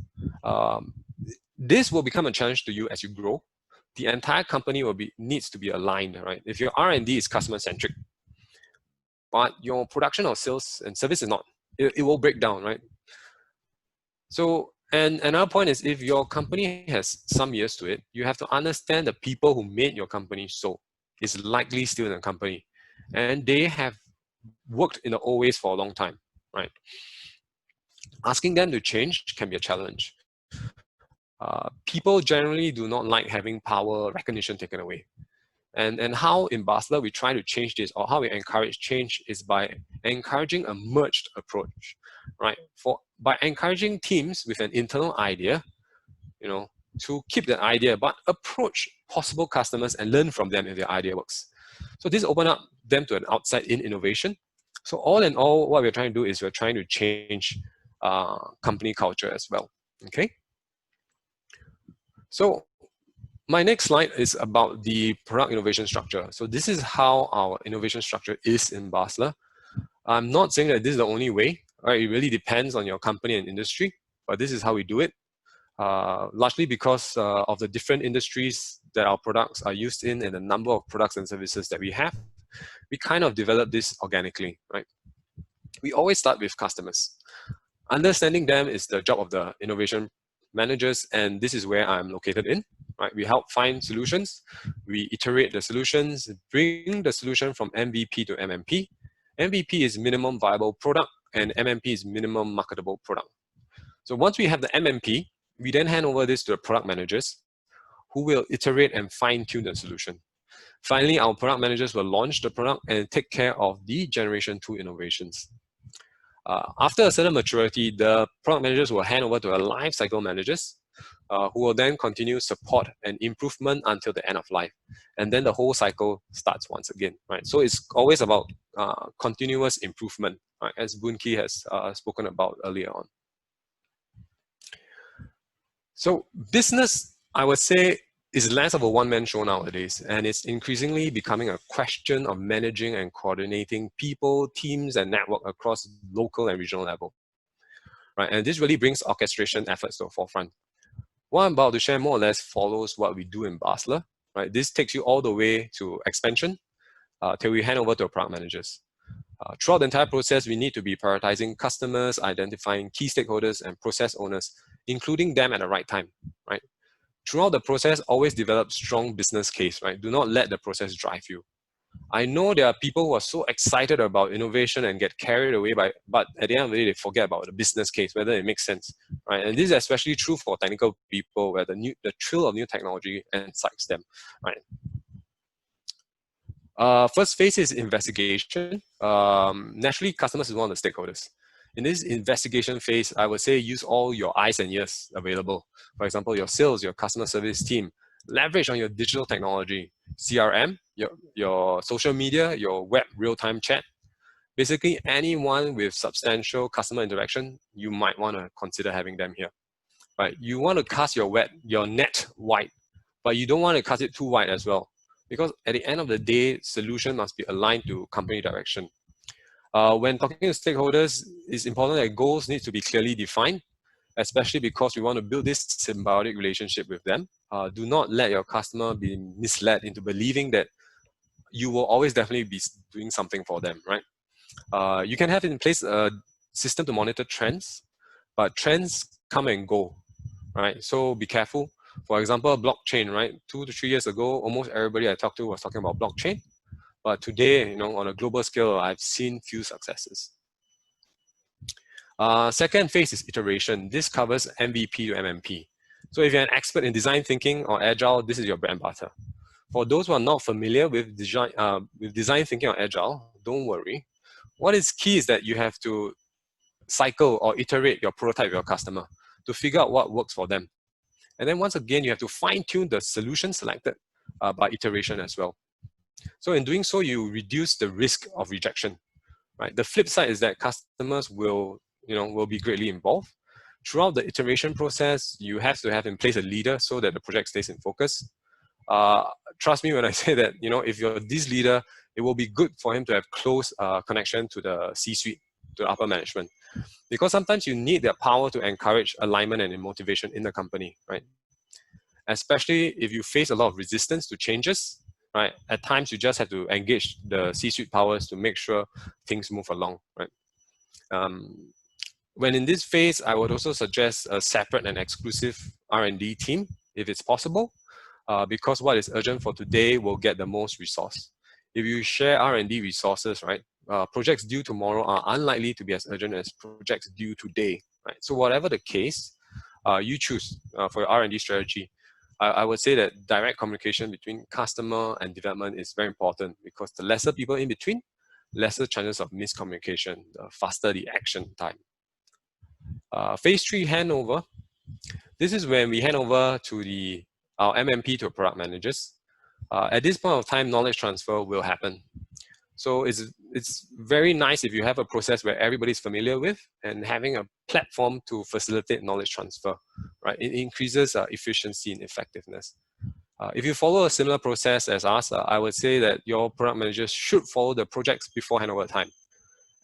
This will become a challenge to you as you grow. The entire company needs to be aligned, right? If your R&D is customer-centric, but your production or sales and service is not, it will break down, right? So, and another point is, if your company has some years to it, you have to understand the people who made your company so is likely still in the company, and they have worked in the old ways for a long time, right? Asking them to change can be a challenge. People generally do not like having power recognition taken away. And how in Basler we try to change this, or how we encourage change, is by encouraging a merged approach, right? By encouraging teams with an internal idea, to keep the idea, but approach possible customers and learn from them if their idea works. So this opens up them to an outside-in innovation. So all in all, what we're trying to do is we're trying to change company culture as well, okay? So my next slide is about the product innovation structure. So this is how our innovation structure is in Basler. I'm not saying that this is the only way, right? It really depends on your company and industry, but this is how we do it. Largely because of the different industries that our products are used in and the number of products and services that we have, we kind of develop this organically, right? We always start with customers. Understanding them is the job of the innovation managers, and this is where I'm located in, right? We help find solutions, we iterate the solutions, bring the solution from MVP to MMP. MVP is minimum viable product, and MMP is minimum marketable product. So once we have the MMP, we then hand over this to the product managers, who will iterate and fine-tune the solution. Finally, our product managers will launch the product and take care of the generation 2 innovations. After a certain maturity, the product managers will hand over to our life cycle managers, who will then continue support and improvement until the end of life. And then the whole cycle starts once again, right? So it's always about continuous improvement, right? As Boon-Kee has spoken about earlier on. So business, I would say, is less of a one-man show nowadays, and it's increasingly becoming a question of managing and coordinating people, teams, and network across local and regional level, right? And this really brings orchestration efforts to the forefront. What I'm about to share more or less follows what we do in Basler, right? This takes you all the way to expansion till we hand over to our product managers. Throughout the entire process, we need to be prioritizing customers, identifying key stakeholders and process owners, including them at the right time, right? Throughout the process, always develop strong business case, right? Do not let the process drive you. I know there are people who are so excited about innovation and get carried away by, but at the end of the day, they forget about the business case, whether it makes sense, right? And this is especially true for technical people, where the thrill of new technology excites them, right? First phase is investigation. Naturally, customers is one of the stakeholders. In this investigation phase, I would say use all your eyes and ears available. For example, your sales, your customer service team, leverage on your digital technology, CRM, your social media, your web real-time chat. Basically, anyone with substantial customer interaction, you might want to consider having them here. Right? You want to cast your net wide, but you don't want to cast it too wide as well. Because at the end of the day, solution must be aligned to company direction. When talking to stakeholders, it's important that goals need to be clearly defined, especially because we want to build this symbiotic relationship with them. Do not let your customer be misled into believing that you will always definitely be doing something for them, right? You can have in place a system to monitor trends, but trends come and go, right? So be careful. For example, blockchain, right? 2 to 3 years ago, almost everybody I talked to was talking about blockchain. But today, on a global scale, I've seen few successes. Second phase is iteration. This covers MVP to MMP. So if you're an expert in design thinking or agile, this is your bread and butter. For those who are not familiar with design thinking or agile, don't worry. What is key is that you have to cycle or iterate your prototype with your customer to figure out what works for them. And then once again, you have to fine tune the solution selected by iteration as well. So in doing so, you reduce the risk of rejection, right? The flip side is that customers will be greatly involved. Throughout the iteration process, you have to have in place a leader so that the project stays in focus. Trust me when I say that, if you're this leader, it will be good for him to have close connection to the C-suite, to the upper management. Because sometimes you need their power to encourage alignment and motivation in the company, right? Especially if you face a lot of resistance to changes, right? At times you just have to engage the C-suite powers to make sure things move along, right? When in this phase, I would also suggest a separate and exclusive R&D team, if it's possible, because what is urgent for today will get the most resource. If you share R&D resources, right, projects due tomorrow are unlikely to be as urgent as projects due today, right? So whatever the case, you choose for your R&D strategy. I would say that direct communication between customer and development is very important, because the lesser people in between, lesser chances of miscommunication, the faster the action time. Phase 3 handover. This is when we hand over to our MMP to product managers. At this point of time, knowledge transfer will happen. So it's very nice if you have a process where everybody's familiar with, and having a platform to facilitate knowledge transfer, right? It increases efficiency and effectiveness. If you follow a similar process as us, I would say that your product managers should follow the projects before handover time.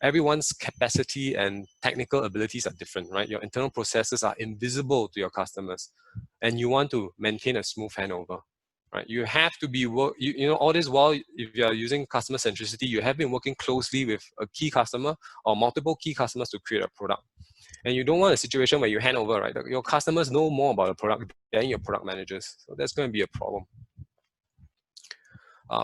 Everyone's capacity and technical abilities are different, right? Your internal processes are invisible to your customers, and you want to maintain a smooth handover, right? You have to be all this while, if you are using customer centricity, you have been working closely with a key customer or multiple key customers to create a product. And you don't want a situation where you hand over, right? Your customers know more about the product than your product managers. So that's going to be a problem.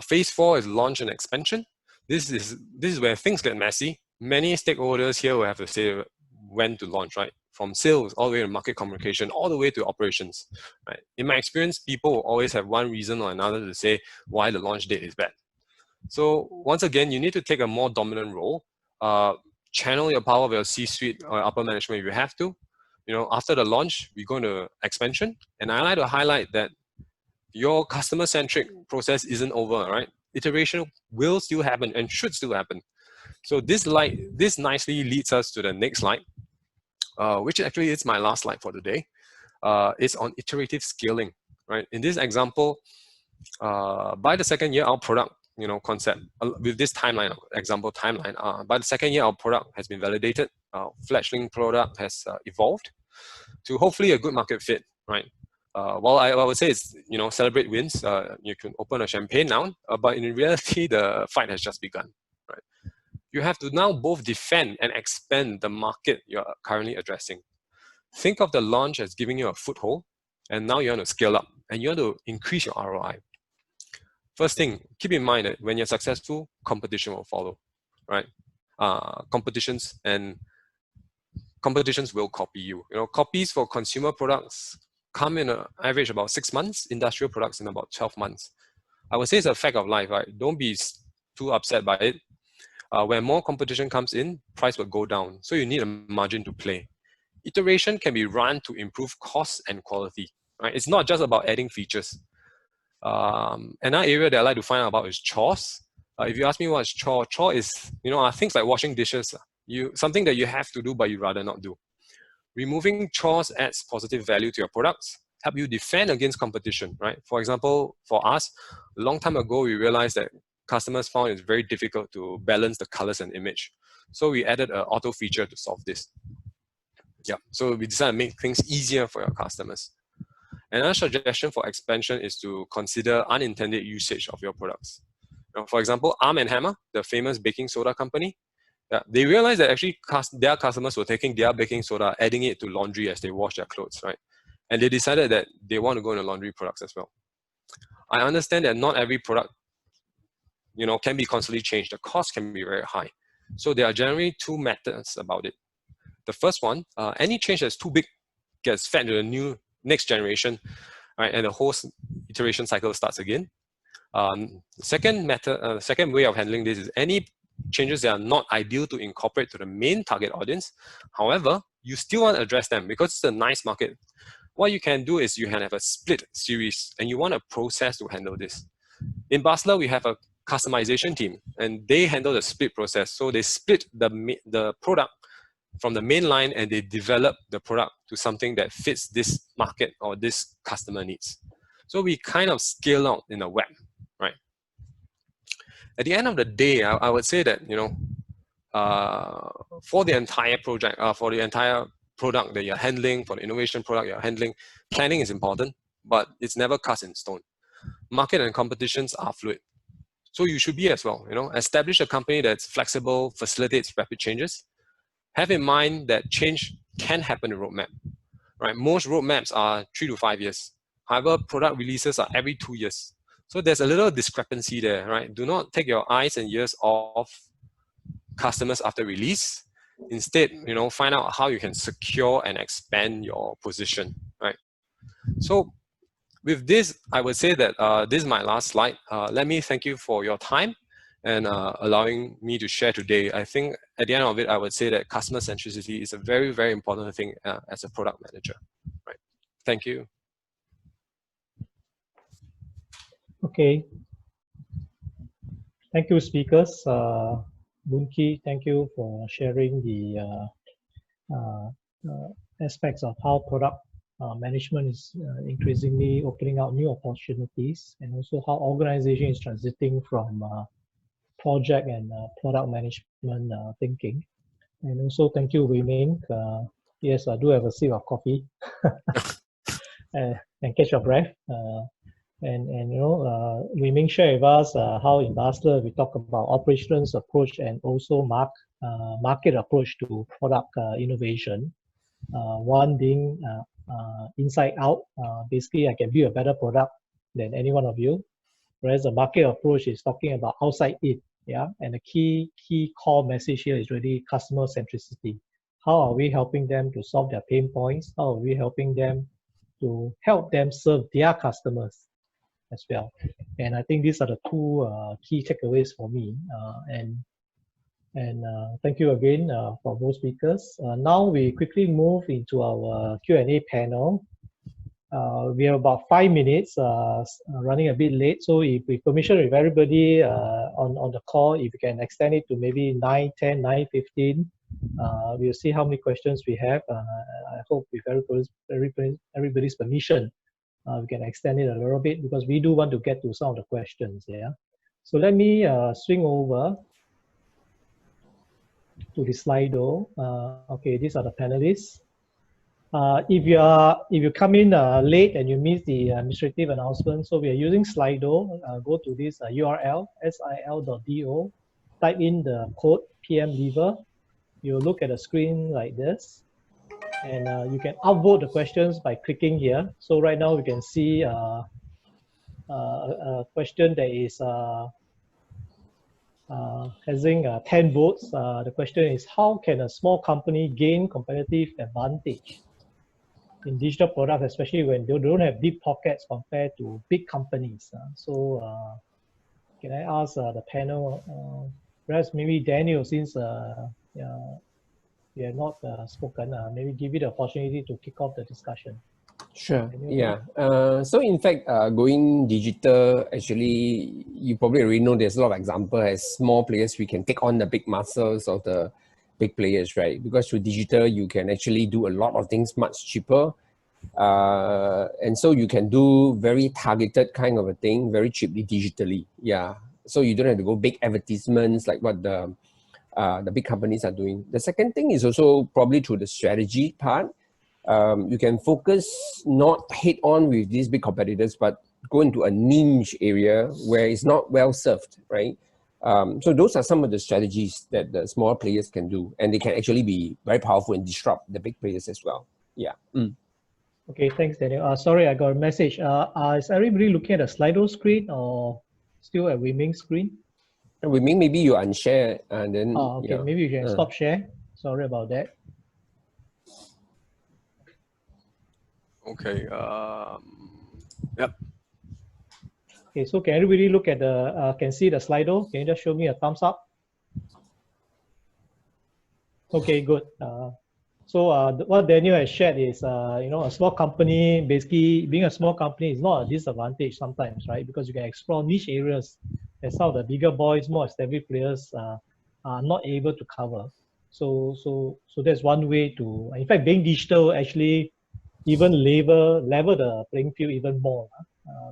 Phase 4 is launch and expansion. This is where things get messy. Many stakeholders here will have to say when to launch, right? From sales all the way to market communication, all the way to operations, right? In my experience, people will always have one reason or another to say why the launch date is bad. So once again, you need to take a more dominant role. Channel your power of your C-suite or upper management if you have to. After the launch, we go into expansion, and I like to highlight that your customer-centric process isn't over, right? Iteration will still happen and should still happen. So this nicely leads us to the next slide, which actually is my last slide for today. It's on iterative scaling, right? In this example, by the second year, our product, concept with this timeline, example timeline, by the second year, our product has been validated. Our fledgling product has evolved to hopefully a good market fit, right? Well, I would say it's, celebrate wins. You can open a champagne now, but in reality, the fight has just begun, right? You have to now both defend and expand the market you're currently addressing. Think of the launch as giving you a foothold, and now you want to scale up and you want to increase your ROI. First thing, keep in mind that when you're successful, competition will follow, right? Competitions will copy you. You know, copies for consumer products come in an average about 6 months, industrial products in about 12 months. I would say it's a fact of life, right? Don't be too upset by it. When more competition comes in, price will go down. So you need a margin to play. Iteration can be run to improve cost and quality, right? It's not just about adding features. Another area that I like to find out about is chores. If you ask me what's chore is, you know, things like washing dishes. Something that you have to do, but you rather not do. Removing chores adds positive value to your products, help you defend against competition, right? For example, for us, a long time ago, we realized that customers found it's very difficult to balance the colors and image. So we added an auto feature to solve this. Yeah, so we decided to make things easier for your customers. Another suggestion for expansion is to consider unintended usage of your products. Now, for example, Arm & Hammer, the famous baking soda company, they realized that actually their customers were taking their baking soda, adding it to laundry as they wash their clothes, right? And they decided that they want to go into laundry products as well. I understand that not every product, you know, can be constantly changed. The cost can be very high. So there are generally two methods about it. The first one, any change that's too big gets fed to the next generation, right? And the whole iteration cycle starts again. The second way of handling this is any changes that are not ideal to incorporate to the main target audience. However, you still want to address them because it's a nice market. What you can do is you can have a split series and you want a process to handle this. In Basler, we have a customization team and they handle the split process. So they split the product from the main line and they develop the product to something that fits this market or this customer needs. So we kind of scale out in the web, right? At the end of the day, I would say that, you know, for the entire project, for the entire product that you're handling, for the innovation product you're handling, planning is important, but it's never cast in stone. Market and competitions are fluid. So you should be as well, you know, establish a company that's flexible, facilitates rapid changes. Have in mind that change can happen in roadmap, right? Most roadmaps are 3 to 5 years. However, product releases are every 2 years. So there's a little discrepancy there, right? Do not take your eyes and ears off customers after release. Instead, you know, find out how you can secure and expand your position, right? So with this, I would say that this is my last slide. Let me thank you for your time and allowing me to share today. I think at the end of it, I would say that customer centricity is a very, very important thing as a product manager, right? Thank you. Okay. Thank you, speakers. Bunki, thank you for sharing the aspects of how product management is increasingly opening out new opportunities, and also how organization is transiting from project and product management thinking. And also thank you, Wei Ming. Yes, I do have a sip of coffee and catch your breath. And you know, Wei Ming shared with us how in Basler we talk about operations approach and also market approach to product innovation. One being inside out. Basically, I can build a better product than any one of you. Whereas the market approach is talking about outside in. Yeah, and the key core message here is really customer centricity. How are we helping them to solve their pain points? How are we helping them to help them serve their customers as well? And I think these are the two key takeaways for me. And thank you again for both speakers. Now we quickly move into our Q&A panel. We have about 5 minutes, running a bit late. So if we permission with everybody on the call, if you can extend it to maybe 9:10, 9:15, we'll see how many questions we have. I hope with everybody's permission, we can extend it a little bit because we do want to get to some of the questions. Yeah. So let me swing over to the Slido. Okay, these are the panelists. If you come in late and you miss the administrative announcement, so we are using Slido. Go to this URL sil.do, type in the code PMLever. You look at the screen like this, and you can upvote the questions by clicking here. So right now we can see a question that is having 10 votes. The question is, how can a small company gain competitive advantage in digital products, especially when they don't have deep pockets compared to big companies? Can I ask the panel, perhaps maybe Daniel, since you have not spoken, maybe give you the opportunity to kick off the discussion. Sure. Daniel? Yeah. So in fact, going digital, actually, you probably already know there's a lot of examples. As small players, we can take on the big muscles of the big players, right? Because through digital, you can actually do a lot of things much cheaper. And so you can do very targeted kind of a thing very cheaply digitally. Yeah. So you don't have to go big advertisements like what the big companies are doing. The second thing is also probably through the strategy part. You can focus not head on with these big competitors, but go into a niche area where it's not well served, right? So those are some of the strategies that the small players can do, and they can actually be very powerful and disrupt the big players as well. Yeah. Okay, thanks, Daniel. Sorry, I got a message. Is everybody looking at a Slido screen or still at Wei Ming's screen? Wei Ming, maybe you unshare and then. Okay, yeah. maybe you can stop share. Sorry about that. Okay. Yep. Okay, so can everybody look at the, can see the Slido? Can you just show me a thumbs up? Okay, good. What Daniel has shared is, a small company, basically being a small company is not a disadvantage sometimes, right? Because you can explore niche areas that some of the bigger boys, more established players are not able to cover. So that's one way to, in fact, being digital actually even level the playing field even more.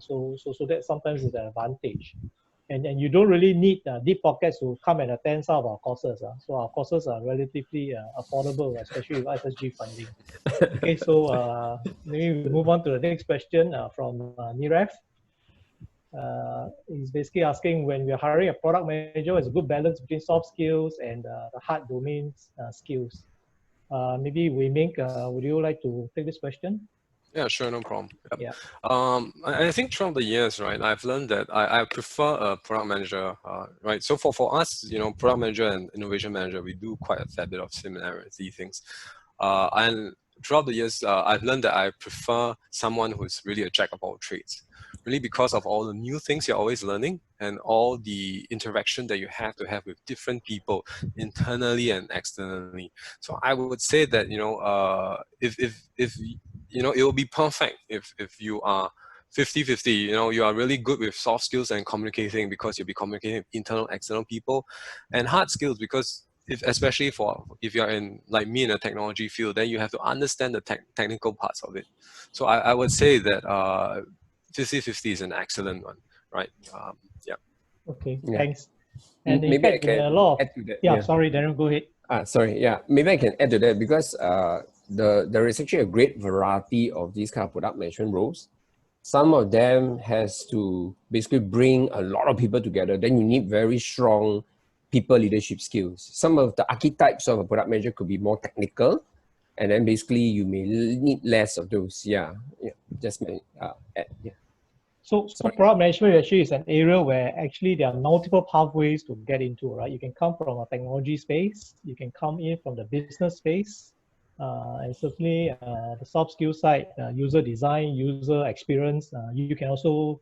So that sometimes is an advantage. And you don't really need deep pockets to come and attend some of our courses. So our courses are relatively affordable, especially with SSG funding. Okay, so maybe we move on to the next question from Niref. He's basically asking, when we're hiring a product manager, is a good balance between soft skills and the hard domains skills. Maybe Wei Ming, would you like to take this question? Yeah, sure, no problem. Yep. Yeah. I think throughout the years, right, I've learned that I prefer a product manager, right? So for us, product manager and innovation manager, we do quite a fair bit of similarity things. And throughout the years, I've learned that I prefer someone who's really a jack of all trades, really because of all the new things you're always learning and all the interaction that you have to have with different people internally and externally. So I would say that, if it will be perfect if you are 50-50, you are really good with soft skills and communicating because you'll be communicating with internal, external people, and hard skills because especially if you're in, like me, in a technology field, then you have to understand the technical parts of it. So I would say that 50-50 is an excellent one, right? Yeah. Okay, Yeah. thanks. And in maybe fact, I can a lot of, add to that. yeah, sorry, Daniel, go ahead. Sorry, yeah, maybe I can add to that because there is actually a great variety of these kind of product management roles. Some of them has to basically bring a lot of people together. Then you need very strong people leadership skills. Some of the archetypes of a product manager could be more technical, and then basically you may need less of those. Yeah, just add, yeah. So product management actually is an area where actually there are multiple pathways to get into, right? You can come from a technology space, you can come in from the business space, and certainly the soft skill side, user design, user experience, you can also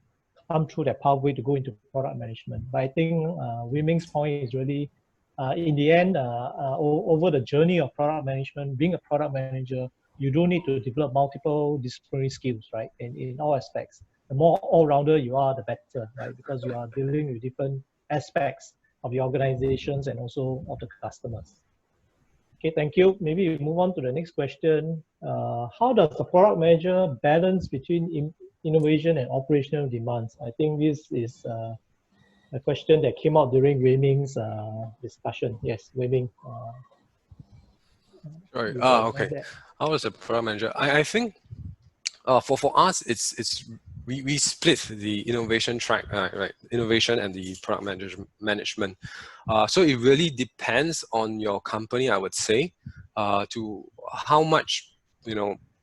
come through that pathway to go into product management. But I think Wei Ming's point is really, in the end, over the journey of product management, being a product manager, you do need to develop multiple disciplinary skills, right? In all aspects. The more all-rounder you are, the better, right? Because you are dealing with different aspects of the organizations and also of the customers. Okay, thank you. Maybe we move on to the next question. How does the product manager balance between innovation and operational demands? I think this is a question that came out during Wei Ming's discussion. Yes, Wei Ming. Right. Okay. How was a product manager? I think for us, we split the innovation track, right? Innovation and the product management. So it really depends on your company, I would say, to how much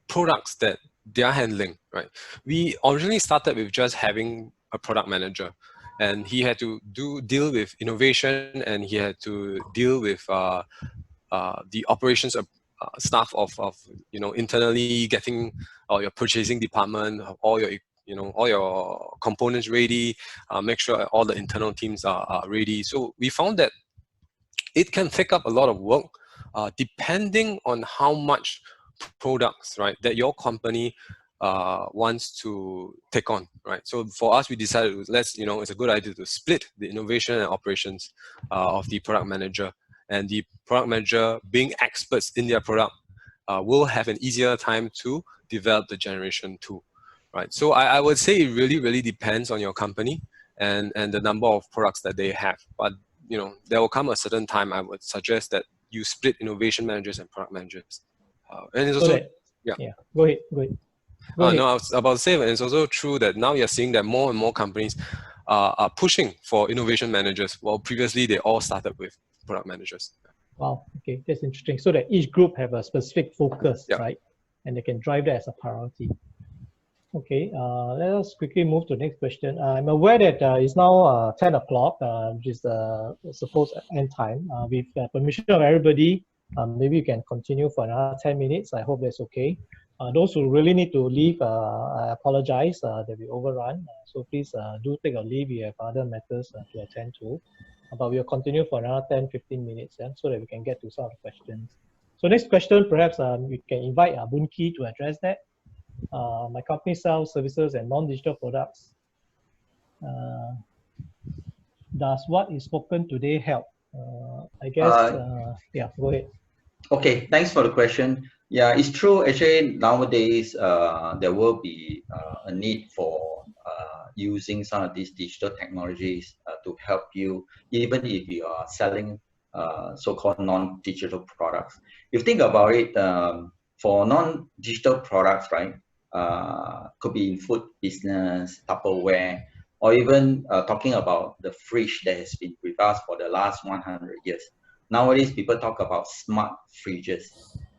products that they are handling, right? We originally started with just having a product manager, and he had to deal with innovation, and he had to deal with the operations staff of internally getting your purchasing department, all your components ready, make sure all the internal teams are ready. So we found that it can take up a lot of work, depending on how much products, right, that your company wants to take on, right? So for us, we decided it's a good idea to split the innovation and operations of the product manager, and the product manager, being experts in their product, will have an easier time to develop the generation tool, right? So I would say it really depends on your company and the number of products that they have. But there will come a certain time I would suggest that you split innovation managers and product managers. And it's also, yeah, go ahead. No, I was about to say, and it's also true that now you're seeing that more and more companies are pushing for innovation managers, while previously they all started with product managers. Wow, okay, that's interesting. So that each group have a specific focus, right? And they can drive that as a priority. Okay, let us quickly move to the next question. I'm aware that it's now 10 o'clock, which is the supposed end time. With permission of everybody, maybe you can continue for another 10 minutes. I hope that's okay. Those who really need to leave, I apologize that we overrun. So please do take a leave. We have other matters to attend to. But we'll continue for another 10-15 minutes so that we can get to some of the questions. So next question, perhaps we can invite Boon Ki to address that. My company sells services and non-digital products. Does what is spoken today help? I guess, yeah, go ahead. Okay, thanks for the question. Yeah, it's true. Actually, nowadays, there will be a need for using some of these digital technologies to help you, even if you are selling so-called non-digital products. If you think about it, for non-digital products, right, could be in food business, Tupperware, or even talking about the fridge that has been with us for the last 100 years. Nowadays, people talk about smart fridges,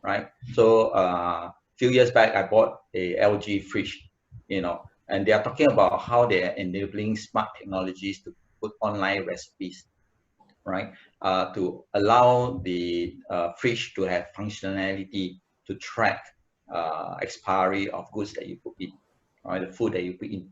right? So a few years back, I bought a LG fridge, and they are talking about how they are enabling smart technologies to put online recipes, right? To allow the fridge to have functionality to track expiry of goods that you put in, right? The food that you put in.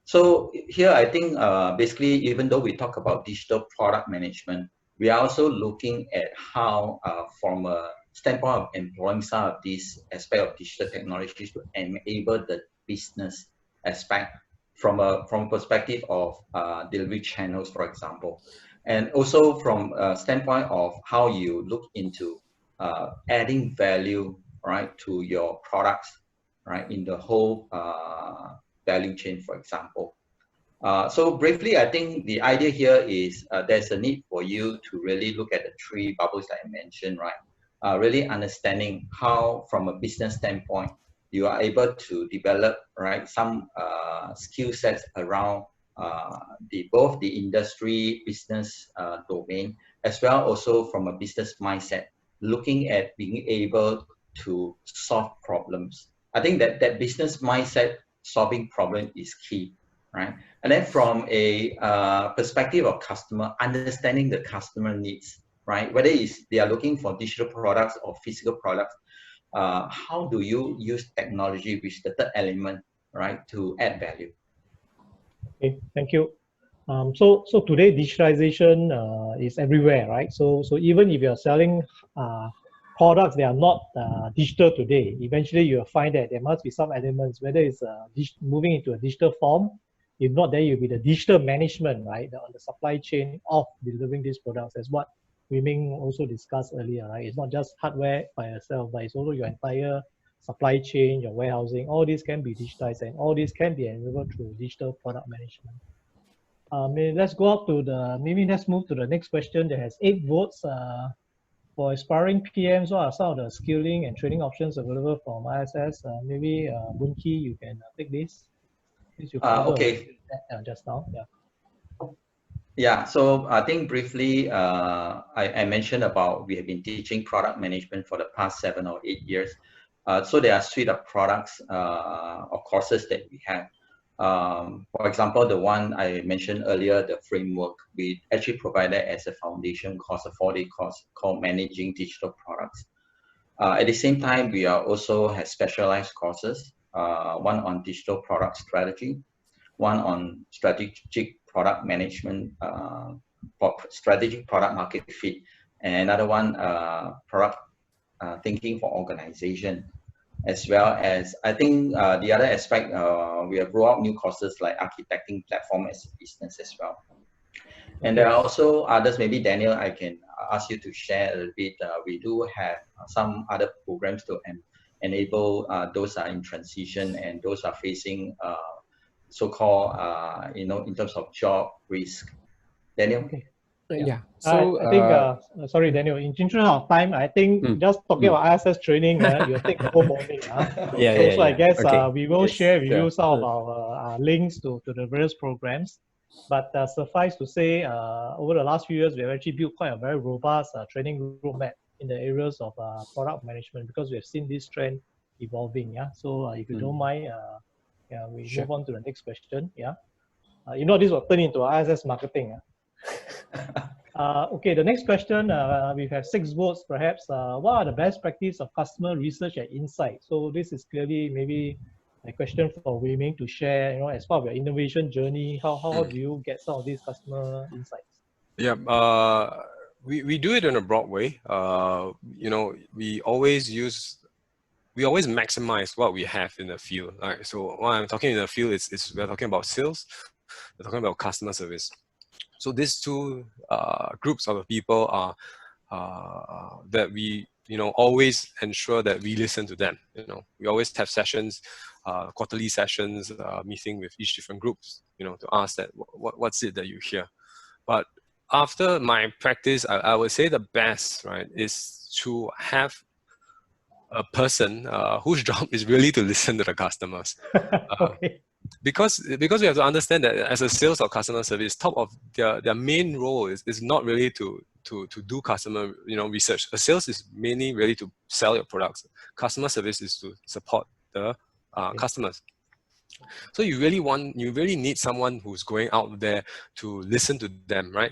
So here, I think basically, even though we talk about digital product management, we are also looking at how, from a standpoint of employing some of these aspects of digital technologies to enable the business aspect from a perspective of delivery channels, for example, and also from a standpoint of how you look into adding value, right, to your products, right, in the whole value chain, for example. So briefly, I think the idea here is there's a need for you to really look at the three bubbles that I mentioned, right? Really understanding how, from a business standpoint, you are able to develop, right, some skill sets around both the industry business domain, as well also from a business mindset, looking at being able to solve problems. I think that business mindset, solving problem, is key. Right? And then from a perspective of customer, understanding the customer needs, right? Whether they are looking for digital products or physical products, how do you use technology, which is the third element, right, to add value? Okay, thank you. So today digitalization is everywhere, right? So even if you're selling products that are not digital today, eventually you'll find that there must be some elements, whether it's moving into a digital form. If not, then you'll be the digital management, right, on the supply chain of delivering these products. As what Wei Ming also discussed earlier, right? It's not just hardware by itself, but it's also your entire supply chain, your warehousing. All these can be digitized, and all these can be enabled through digital product management. Let's go up to let's move to the next question that has 8 votes. For aspiring PMs, what are some of the skilling and training options available from ISS? Maybe Boon Ki, you can take this. Okay. Just now, yeah. Yeah, so I think briefly, I mentioned about we have been teaching product management for the past 7 or 8 years. So there are a suite of products or courses that we have. For example, the one I mentioned earlier, the framework, we actually provided as a foundation course, a 4-day course called Managing Digital Products. At the same time, we are also have specialized courses, one on digital product strategy, one on strategic product management, strategic product market fit, and another one, product thinking for organization, as well as, I think the other aspect, we have brought out new courses like architecting platform as a business as well. And there are also others, maybe Daniel, I can ask you to share a little bit. We do have some other programs to enable those are in transition and those are facing so-called, in terms of job risk. Daniel? Okay. Yeah. So I think, sorry, Daniel, in interest of time, I think just talking about ISS training, you'll take the whole morning. So I guess we will share with you some of our links to the various programs. But suffice to say, over the last few years, we have actually built quite a very robust training roadmap in the areas of product management, because we have seen this trend evolving. Yeah. So if you don't mind, we move on to the next question. Yeah. This will turn into ISS marketing. Okay, the next question, we have 6 votes perhaps. What are the best practice of customer research and insight? So this is clearly maybe a question for Wei Ming to share, as part of your innovation journey, how do you get some of these customer insights? Yeah, we do it in a broad way. We always maximize what we have in the field. Right? So when I'm talking in the field, we're talking about sales, we're talking about customer service. So these two groups of people are that we always ensure that we listen to them. We always have sessions, quarterly sessions, meeting with each different groups, to ask that what's it that you hear. But after my practice, I would say the best, right, is to have a person whose job is really to listen to the customers. Okay. Because we have to understand that as a sales or customer service, top of their main role is not really to do customer research. A sales is mainly really to sell your products. Customer service is to support the customers. So you really need someone who's going out there to listen to them, right?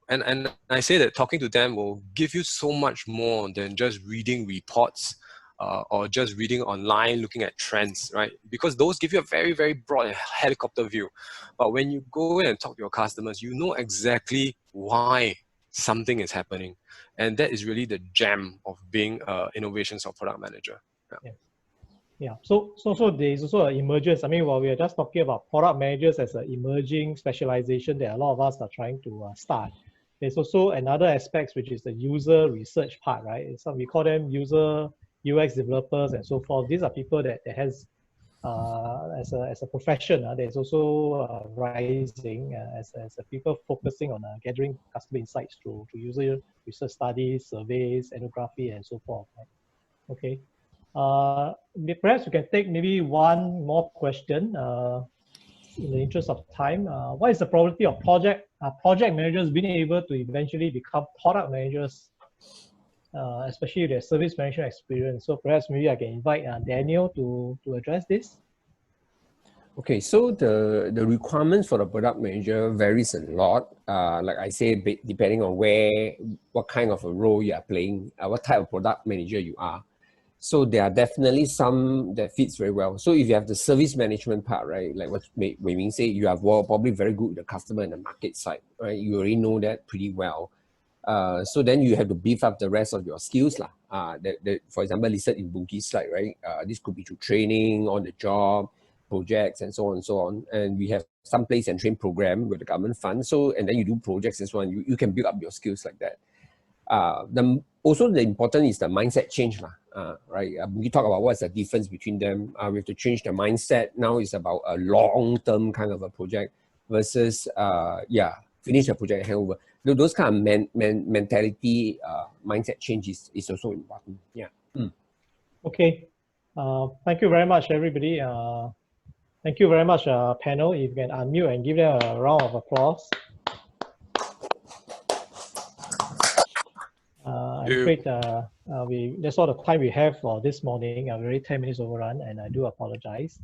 And I say that talking to them will give you so much more than just reading reports. Or just reading online, looking at trends, right? Because those give you a very, very broad helicopter view. But when you go in and talk to your customers, you know exactly why something is happening. And that is really the gem of being an innovations or product manager. Yeah. So there's also an emergence. I mean, while we are just talking about product managers as an emerging specialization that a lot of us are trying to start, there's also another aspect, which is the user research part, right? We call them user UX developers and so forth. These are people that has, as a profession, there's also rising as a people focusing on gathering customer insights through user research studies, surveys, ethnography, and so forth. Right? Okay. Perhaps we can take maybe one more question in the interest of time. What is the probability of project managers being able to eventually become product managers, especially their service management experience? So perhaps maybe I can invite Daniel to address this. Okay, so the requirements for the product manager varies a lot. Like I say, depending on what kind of a role you are playing, what type of product manager you are. So there are definitely some that fits very well. So if you have the service management part, right, like what Wei Ming say, you are probably very good with the customer and the market side, right? You already know that pretty well. So then you have to beef up the rest of your skills. For example, listed in Bunki's slide, right? This could be through training, on the job, projects, and so on and so on. And we have some place and train program with the government fund. So, and then you do projects and so on. You can build up your skills like that. Also, the important is the mindset change, right? We talk about what's the difference between them. We have to change the mindset. Now it's about a long-term kind of a project versus, finish a project and hand over. Those kind of mentality, mindset change is also important. Yeah. Okay. Thank you very much, everybody. Thank you very much, panel. If you can unmute and give them a round of applause. I'm afraid that's all the time we have for this morning. I'm already 10 minutes overrun, and I do apologize.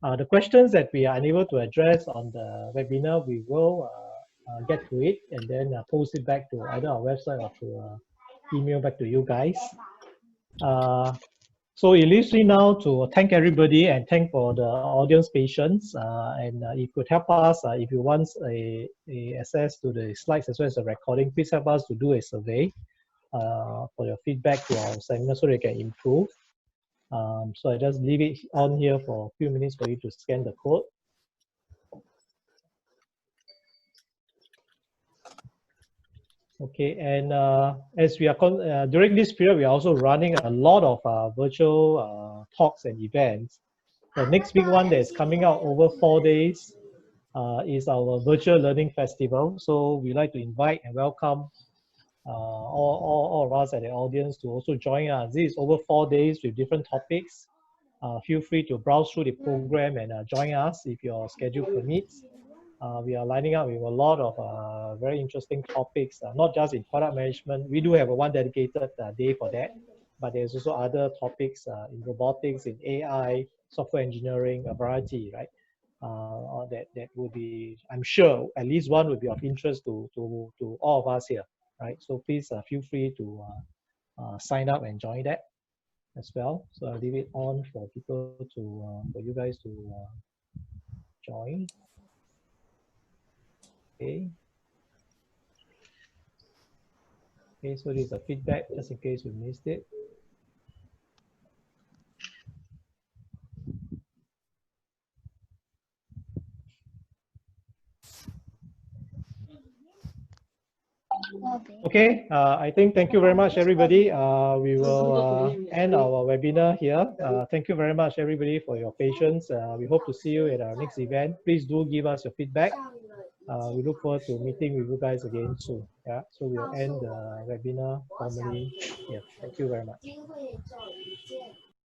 The questions that we are unable to address on the webinar, we will get to it and then post it back to either our website or to email back to you guys. So it leaves me now to thank everybody and thank for the audience patience. And if you could help us, if you want a access to the slides as well as the recording, please help us to do a survey for your feedback to our seminar so they can improve. So I just leave it on here for a few minutes for you to scan the code. Okay, and as we are during this period, we are also running a lot of virtual talks and events. The next big one that is coming out over 4 days is our virtual learning festival. So we like to invite and welcome all of us at the audience to also join us. This is over 4 days with different topics. Feel free to browse through the program and join us if your schedule permits. We are lining up with a lot of very interesting topics, not just in product management. We do have one dedicated day for that, but there's also other topics in robotics, in AI, software engineering, a variety, right? That will be, I'm sure, at least one would be of interest to all of us here, right? So please feel free to sign up and join that as well. So I'll leave it on for people to, for you guys to join. Okay. Okay, so this is a feedback just in case you missed it. Okay, I think thank you very much, everybody. We will end our webinar here. Thank you very much, everybody, for your patience. We hope to see you at our next event. Please do give us your feedback. We look forward to meeting with you guys again soon. Yeah, so we'll end the webinar formally here. Thank you very much.